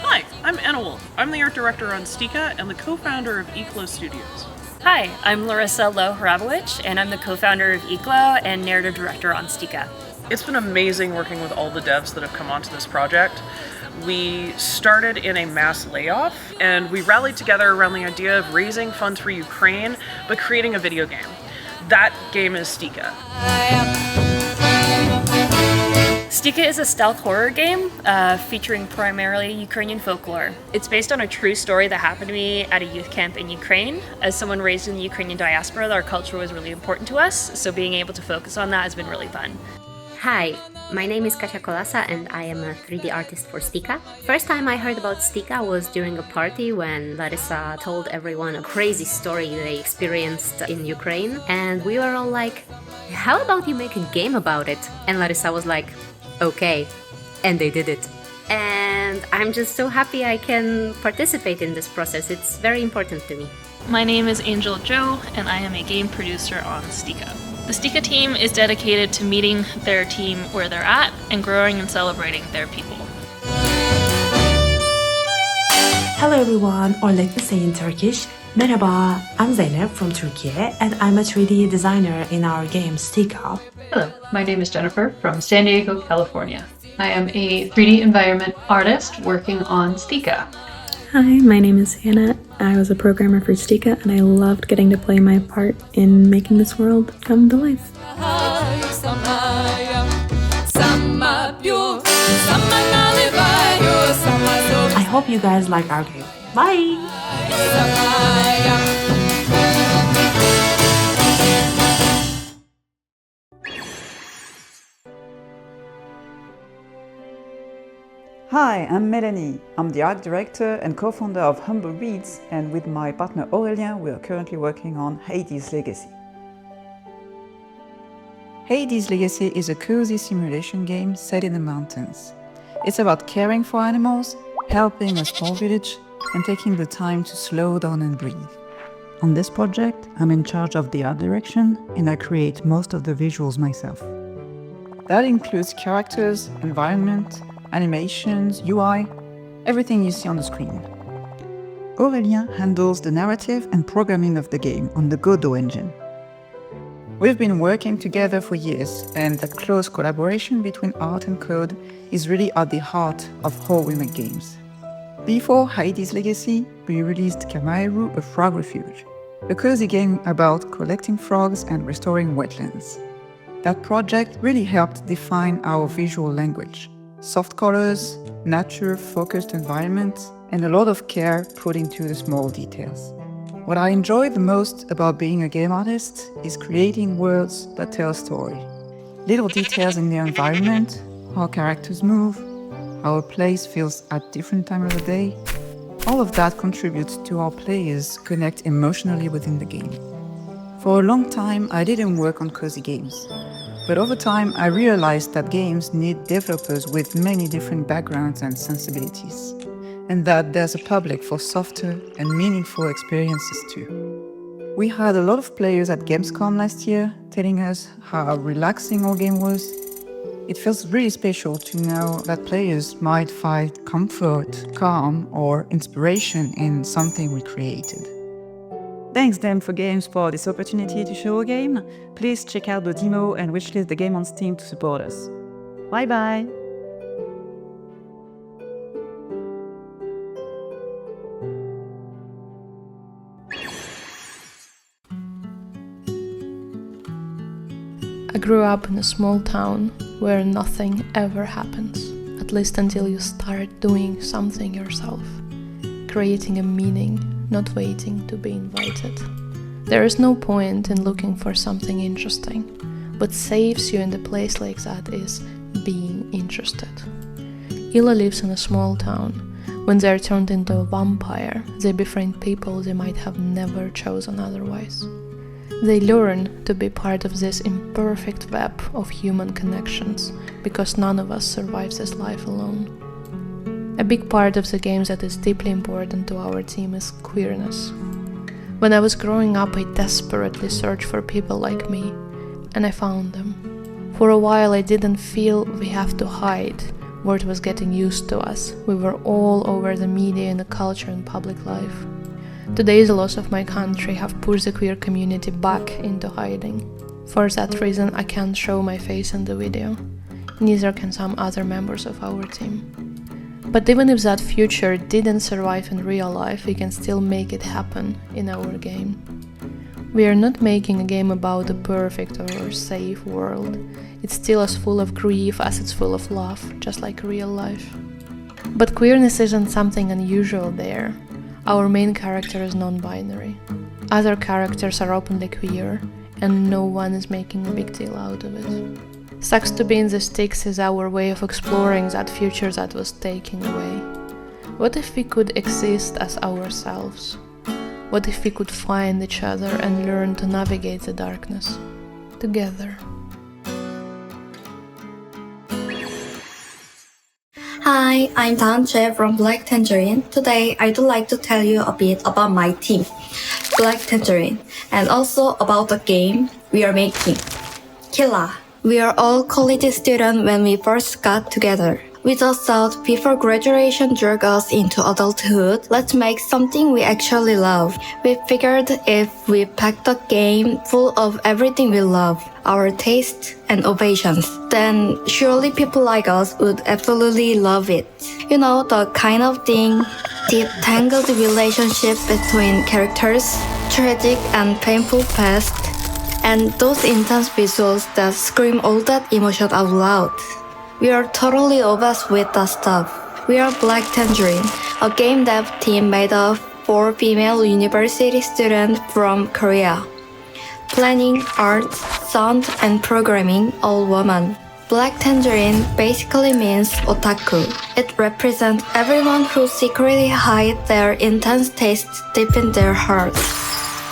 Hi, I'm Anna Wolf. I'm the art director on Stika and the co-founder of Eclo Studios. Hi, I'm Larissa Lowe-Hrabowicz, and I'm the co-founder of Eclo and narrative director on Stika. It's been amazing working with all the devs that have come onto this project. We started in a mass layoff, and we rallied together around the idea of raising funds for Ukraine, but creating a video game. That game is Stika. Stika is a stealth horror game featuring primarily Ukrainian folklore. It's based on a true story that happened to me at a youth camp in Ukraine. As someone raised in the Ukrainian diaspora, our culture was really important to us, so being able to focus on that has been really fun. Hi, my name is Kasia Kolasa and I am a 3D artist for Stika. First time I heard about Stika was during a party when Larissa told everyone a crazy story they experienced in Ukraine, and we were all like, how about you make a game about it? And Larissa was like, okay, and they did it. And I'm just so happy I can participate in this process. It's very important to me. My name is Angel Joe, and I am a game producer on Stika. The Stika team is dedicated to meeting their team where they're at and growing and celebrating their people. Hello everyone, or let me say in Turkish, Merhaba, I'm Zeynep from Turkey and I'm a 3D designer in our game Stika. Hello, my name is Jennifer from San Diego, California. I am a 3D environment artist working on Stika. Hi, my name is Hannah. I was a programmer for Stika and I loved getting to play my part in making this world come to life. I hope you guys like our game. Bye! Hi, I'm Melanie. I'm the art director and co-founder of Humble Reads, and with my partner Aurélien, we are currently working on Hades Legacy. Hades Legacy is a cozy simulation game set in the mountains. It's about caring for animals, helping a small village, and taking the time to slow down and breathe. On this project, I'm in charge of the art direction, and I create most of the visuals myself. That includes characters, environment, animations, UI, everything you see on the screen. Aurélien handles the narrative and programming of the game on the Godot engine. We've been working together for years, and that close collaboration between art and code is really at the heart of how we make games. Before Hades Legacy, we released Kamairu, a frog refuge, a cozy game about collecting frogs and restoring wetlands. That project really helped define our visual language. Soft colors, nature-focused environments, and a lot of care put into the small details. What I enjoy the most about being a game artist is creating worlds that tell a story. Little details in the environment, how characters move, how a place feels at different times of the day, all of that contributes to our players connect emotionally within the game. For a long time, I didn't work on cozy games. But over time, I realized that games need developers with many different backgrounds and sensibilities, and that there's a public for softer and meaningful experiences too. We had a lot of players at Gamescom last year telling us how relaxing our game was. It feels really special to know that players might find comfort, calm, or inspiration in something we created. Thanks Dem for Games for this opportunity to show a game. Please check out the demo and wishlist the game on Steam to support us. Bye bye! I grew up in a small town where nothing ever happens, at least until you start doing something yourself, creating a meaning, not waiting to be invited. There is no point in looking for something interesting. What saves you in a place like that is being interested. Ila lives in a small town. When they are turned into a vampire, they befriend people they might have never chosen otherwise. They learn to be part of this imperfect web of human connections, because none of us survives this life alone. A big part of the game that is deeply important to our team is queerness. When I was growing up, I desperately searched for people like me, and I found them. For a while I didn't feel we have to hide. Word was getting used to us. We were all over the media and the culture and public life. Today's loss of my country have pushed the queer community back into hiding. For that reason, I can't show my face in the video. Neither can some other members of our team. But even if that future didn't survive in real life, we can still make it happen in our game. We are not making a game about a perfect or safe world. It's still as full of grief as it's full of love, just like real life. But queerness isn't something unusual there. Our main character is non-binary. Other characters are openly queer, and no one is making a big deal out of it. Sucks to be in the sticks is our way of exploring that future that was taken away. What if we could exist as ourselves? What if we could find each other and learn to navigate the darkness together? Hi, I'm Dan Che from Black Tangerine. Today, I'd like to tell you a bit about my team, Black Tangerine, and also about the game we are making, Killa. We are all college students when we first got together. We just thought before graduation drug us into adulthood, let's make something we actually love. We figured if we packed a game full of everything we love, our taste and ovations, then surely people like us would absolutely love it. You know, the kind of thing, deep tangled relationship between characters, tragic and painful past, and those intense visuals that scream all that emotion out loud. We are totally obsessed with that stuff. We are Black Tangerine, a game dev team made of 4 female university students from Korea. Planning, art, sound, and programming, all women. Black Tangerine basically means otaku. It represents everyone who secretly hide their intense tastes deep in their hearts.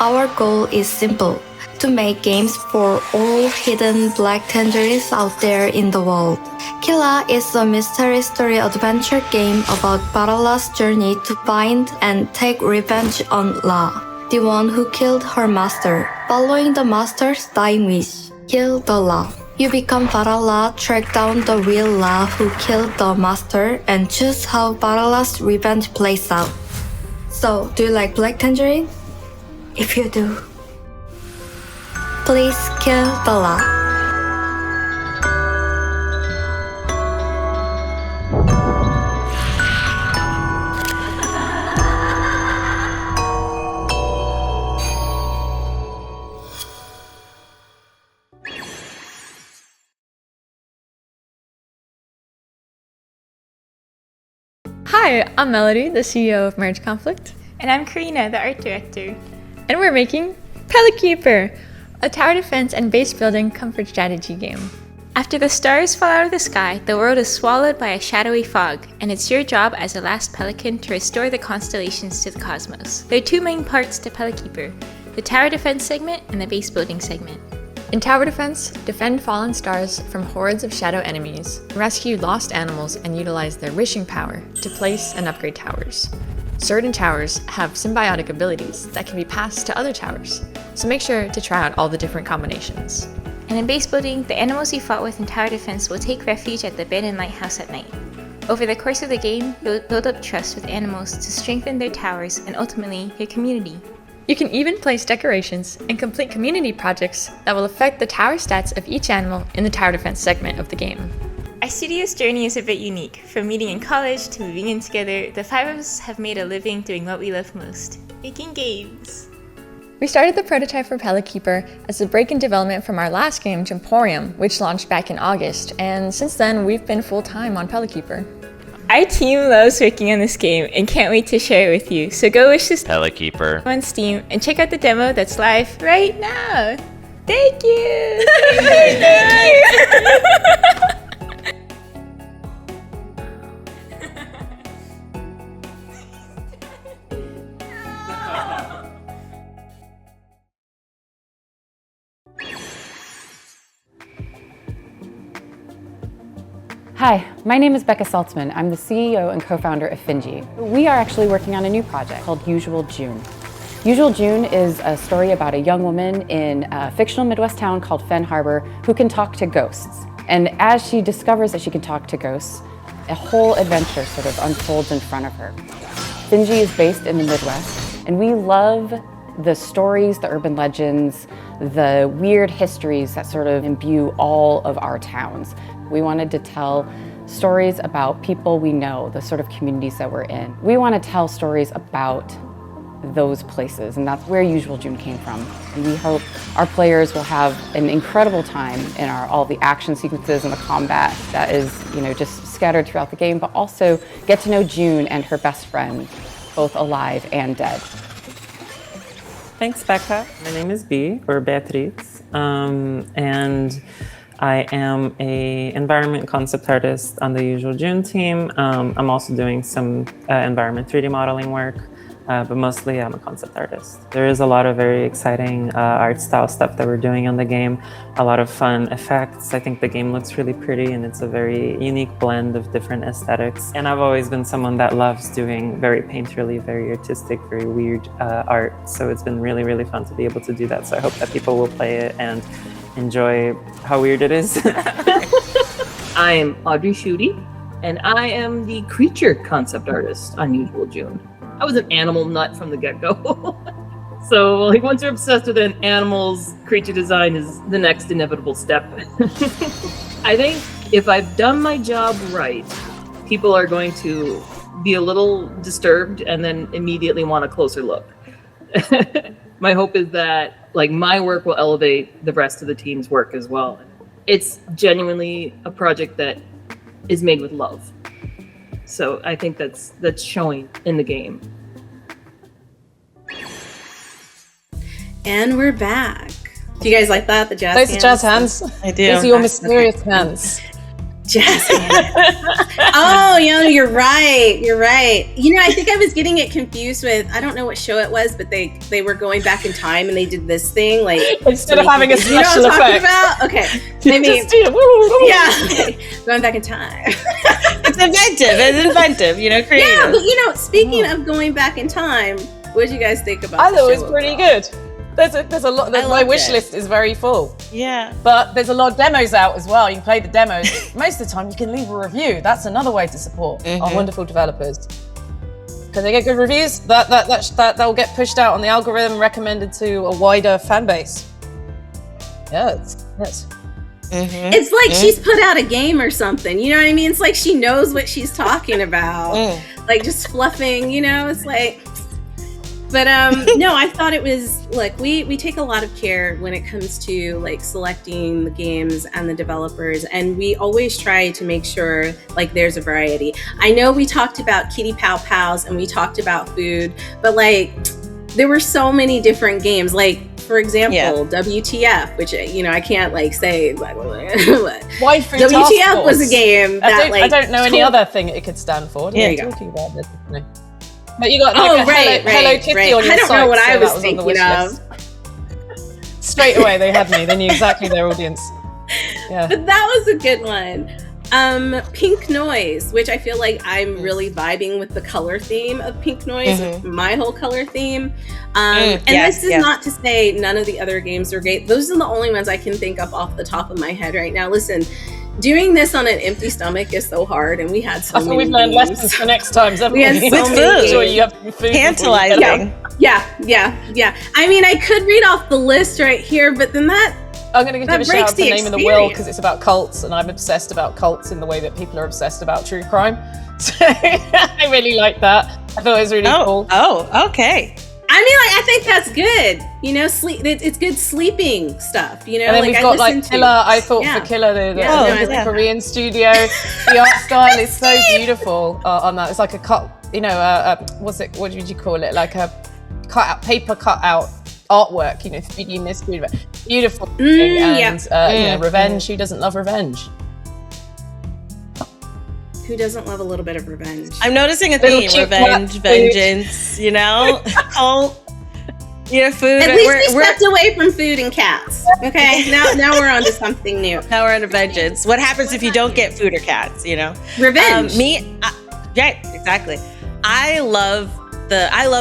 Our goal is simple: to make games for all hidden Black Tangerines out there in the world. Killa is a mystery story adventure game about Barala's journey to find and take revenge on La, the one who killed her master. Following the master's dying wish, kill the La. You become Barala, track down the real La who killed the master, and choose how Barala's revenge plays out. So, do you like Black Tangerine? If you do, please kill the La. Hi, I'm Melody, the CEO of Merge Conflict. And I'm Karina, the art director. And we're making Pelikeeper, a tower defense and base building comfort strategy game. After the stars fall out of the sky, the world is swallowed by a shadowy fog, and it's your job as a last pelican to restore the constellations to the cosmos. There are 2 main parts to Pelikeeper: the tower defense segment and the base building segment. In tower defense, defend fallen stars from hordes of shadow enemies, rescue lost animals, and utilize their wishing power to place and upgrade towers. Certain towers have symbiotic abilities that can be passed to other towers, so make sure to try out all the different combinations. And in base building, the animals you fought with in tower defense will take refuge at the abandoned lighthouse at night. Over the course of the game, you'll build up trust with animals to strengthen their towers and ultimately your community. You can even place decorations and complete community projects that will affect the tower stats of each animal in the tower defense segment of the game. Our studio's journey is a bit unique. From meeting in college to moving in together, the 5 of us have made a living doing what we love most: making games. We started the prototype for Pelikeeper as a break in development from our last game, Emporium, which launched back in August, and since then we've been full-time on Pelikeeper. Our team loves working on this game and can't wait to share it with you, so go wish this Pelikeeper on Steam and check out the demo that's live right now. Thank you! Thank you! Hi, my name is Becca Saltzman. I'm the CEO and co-founder of Finji. We are actually working on a new project called Usual June. Usual June is a story about a young woman in a fictional Midwest town called Fen Harbor who can talk to ghosts. And as she discovers that she can talk to ghosts, a whole adventure sort of unfolds in front of her. Finji is based in the Midwest, and we love the stories, the urban legends, the weird histories that sort of imbue all of our towns. We wanted to tell stories about people we know, the sort of communities that we're in. We want to tell stories about those places, and that's where Usual June came from. And we hope our players will have an incredible time in all the action sequences and the combat that is, just scattered throughout the game, but also get to know June and her best friend, both alive and dead. Thanks, Becca. My name is Bea, or Beatriz, and I am an environment concept artist on the Usual June team. I'm also doing some environment 3D modeling work, but mostly I'm a concept artist. There is a lot of very exciting art style stuff that we're doing on the game, a lot of fun effects. I think the game looks really pretty and it's a very unique blend of different aesthetics. And I've always been someone that loves doing very painterly, very artistic, very weird art. So it's been really, really fun to be able to do that. So I hope that people will play it and enjoy how weird it is. I'm Audrey Schutte. and I am the creature concept artist on Usual June. I was an animal nut from the get-go. So, like, once you're obsessed with an animal's creature design is the next inevitable step. I think if I've done my job right, people are going to be a little disturbed and then immediately want a closer look. My hope is that, like, my work will elevate the rest of the team's work as well. It's genuinely a project that is made with love. So I think that's showing in the game. And we're back. Do you guys like that? The jazz Those hands? are jazz hands. I do. Those are your mysterious hands. Jazz hands. Oh, you're right. You're right. I think I was getting it confused with, I don't know what show it was, but they were going back in time and they did this thing, like, instead of having a special effect. About? Okay. Going back in time. It's inventive, creative. Yeah, but speaking of going back in time, what did you guys think about I the thought it show was pretty overall? good. There's a lot. My wish list is very full. Yeah. But there's a lot of demos out as well. You can play the demos. Most of the time, you can leave a review. That's another way to support our wonderful developers. Because they get good reviews, that will get pushed out on the algorithm, recommended to a wider fan base. Yes. It's like she's put out a game or something. You know what I mean? It's like she knows what she's talking about. Like just fluffing. It's like. But no, I thought it was, look, we take a lot of care when it comes to like selecting the games and the developers, and we always try to make sure like there's a variety. I know we talked about Kitty Pow Pows and we talked about food, but like there were so many different games. Like for example, WTF, which I can't like say. Why food WTF was a game that I don't know any other thing it could stand for. There What you are go. talking about this? No. But you got like Hello Kitty on your I don't site, know what so I was that on the thinking wish of. list. Straight away, they had me. They knew exactly their audience. Yeah. But that was a good one. Pink Noise, which I feel like I'm really vibing with the color theme of Pink Noise, my whole color theme. This is not to say none of the other games are great. Those are the only ones I can think of off the top of my head right now. Listen, doing this on an empty stomach is so hard, and we had so many we've learned games. lessons for next time, haven't We had we? so many. Sure you have food Tantalizing. Yeah. I mean, I could read off the list right here, but then I'm going to give a shout out to the Name of the Will because it's about cults, and I'm obsessed about cults in the way that people are obsessed about true crime. So I really like that. I thought it was really cool. Oh, okay. I mean, like, I think that's good. Sleep. It's good sleeping stuff. And then we've got like Killer. I thought for Killer, the Korean studio. The art style is so beautiful on that. It's like a cut. What's it? What did you call it? Like a paper cutout artwork. 3D mystery. Beautiful. Revenge. Who doesn't love revenge? Who doesn't love a little bit of revenge? I'm noticing a theme: revenge, vengeance. Cult. Food. At least we stepped away from food and cats. Okay, now we're on to something new. Now we're on to vengeance. What happens if you don't get food or cats? Revenge. Yeah, exactly. I love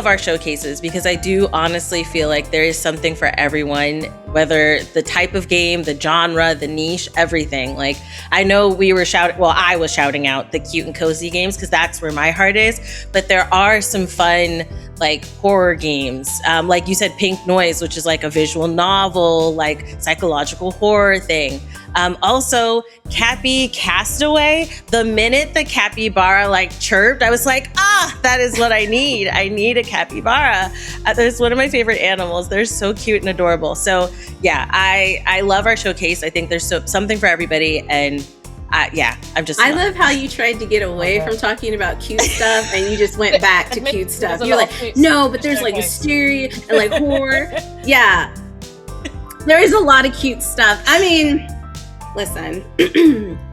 our showcases because I do honestly feel like there is something for everyone, whether the type of game, the genre, the niche, everything. Like, I know I was shouting out the cute and cozy games because that's where my heart is, but there are some fun, like, horror games. Like you said, Pink Noise, which is like a visual novel, like psychological horror thing. Also, Cappy Castaway, the minute the capybara like chirped, I was like, that is what I need. I need a capybara. That's one of my favorite animals. They're so cute and adorable. So yeah, I love our showcase. I think there's something for everybody. And I love how you tried to get away from talking about cute stuff and you just went back to cute stuff. You're like, no, but there's like hysteria and like horror. Yeah. There is a lot of cute stuff. I mean, listen,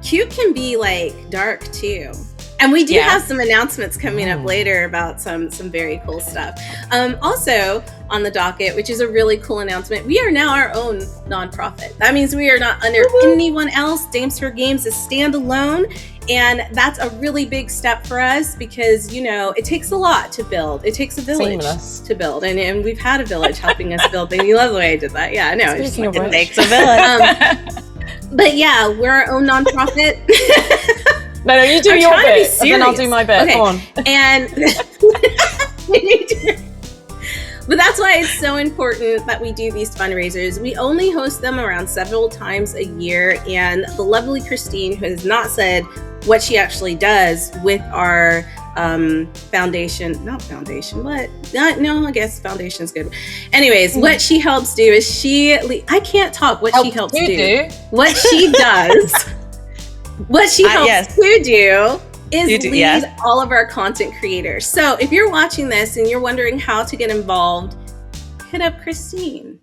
cute can be like dark too. And we do have some announcements coming up later about some very cool stuff. Also on the docket, which is a really cool announcement, we are now our own nonprofit. That means we are not under anyone else. Dames for Games is standalone. And that's a really big step for us because, it takes a lot to build. It takes a village to build. And we've had a village helping us build. And you love the way I did that. Yeah, I know. It takes a village. But yeah, we're our own nonprofit. No, you do your bit, and then I'll do my bit. Okay. Go on. And but that's why it's so important that we do these fundraisers. We only host them around several times a year, and the lovely Christine, who has not said what she actually does with our foundation, I guess foundation is good. Anyways, what she helps do is I can't talk what she helps do. What she does, what she helps to do is lead all of our content creators. So if you're watching this and you're wondering how to get involved, hit up Christine.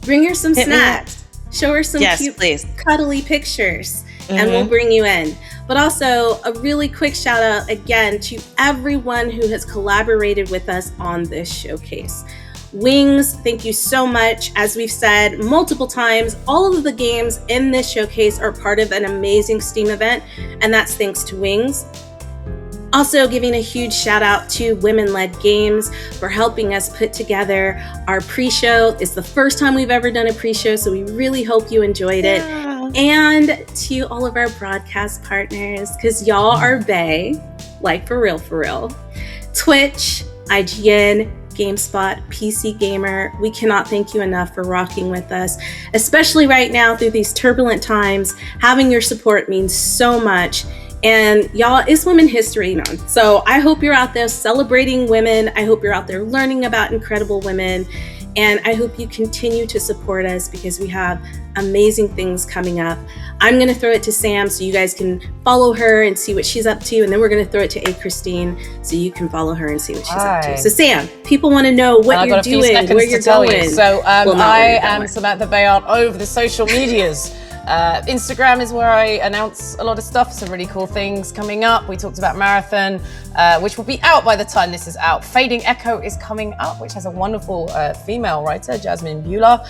Bring her some snacks. Show her some cute, cuddly pictures, and we'll bring you in. But also a really quick shout out again to everyone who has collaborated with us on this showcase. Wings, thank you so much. As we've said multiple times, all of the games in this showcase are part of an amazing Steam event, and that's thanks to Wings. Also giving a huge shout out to Women Led Games for helping us put together our pre-show. It's the first time we've ever done a pre-show, so we really hope you enjoyed it. And to all of our broadcast partners, because y'all are bae, like for real. Twitch, IGN, GameSpot, PC Gamer, we cannot thank you enough for rocking with us, especially right now through these turbulent times. Having your support means so much. And y'all, it's Women History Month. So I hope you're out there celebrating women. I hope you're out there learning about incredible women. And I hope you continue to support us because we have amazing things coming up. I'm going to throw it to Sam so you guys can follow her and see what she's up to. And then we're going to throw it to Christine so you can follow her and see what she's up to. So Sam, people want to know what you're doing, where you're going. So I am Samantha Bayard over the social medias. Instagram is where I announce a lot of stuff, some really cool things coming up. We talked about Marathon, which will be out by the time this is out. Fading Echo is coming up, which has a wonderful female writer, Jasmine Beulah,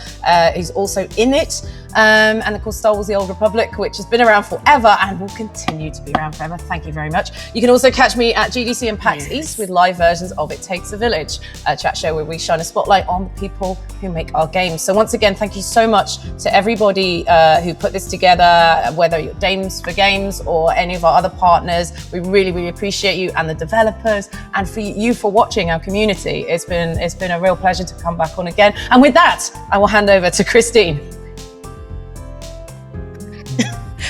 who's also in it. And of course, Star Wars The Old Republic, which has been around forever and will continue to be around forever. Thank you very much. You can also catch me at GDC and PAX East with live versions of It Takes a Village, a chat show where we shine a spotlight on the people who make our games. So once again, thank you so much to everybody who put this together, whether you're Dames for Games or any of our other partners. We really appreciate you, and the developers, and for you for watching our community. It's been a real pleasure to come back on again. And with that, I will hand over to Christine.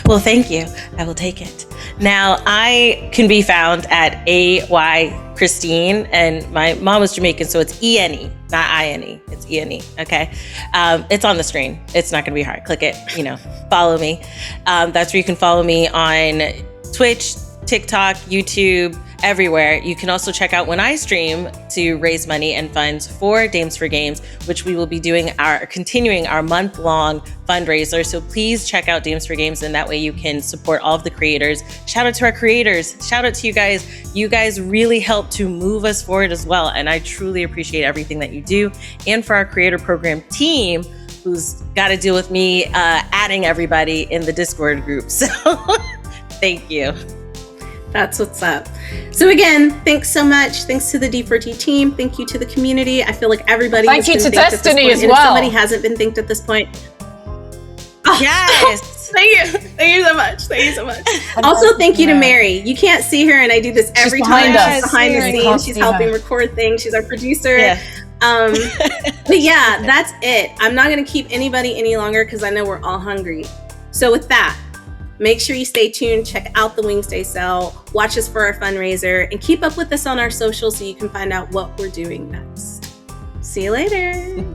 Well, thank you. I will take it. Now, I can be found at AY Christine, and my mom was Jamaican, so it's E-N-E, not I-N-E. It's E-N-E, okay? It's on the screen. It's not going to be hard. Click it, follow me. That's where you can follow me on Twitch, TikTok, YouTube, everywhere. You can also check out when I stream to raise money and funds for Dames for Games, which we will be continuing our month-long fundraiser. So please check out Dames for Games, and that way you can support all of the creators. Shout out to our creators. Shout out to you guys. You guys really help to move us forward as well. And I truly appreciate everything that you do. And for our creator program team, who's got to deal with me adding everybody in the Discord group. So thank you. That's what's up. So again, thanks so much. Thanks to the D4T team. Thank you to the community. I feel like everybody has been thanked at this point. And if somebody hasn't been thanked at this point, yes. Thank you so much. Thank you so much. Also, thank you to Mary. You can't see her, and I do this every time. She's behind the scenes. She's helping record things. She's our producer. Yeah. But yeah, that's it. I'm not going to keep anybody any longer because I know we're all hungry. So with that, make sure you stay tuned, check out the Wings Day sale, watch us for our fundraiser, and keep up with us on our socials so you can find out what we're doing next. See you later.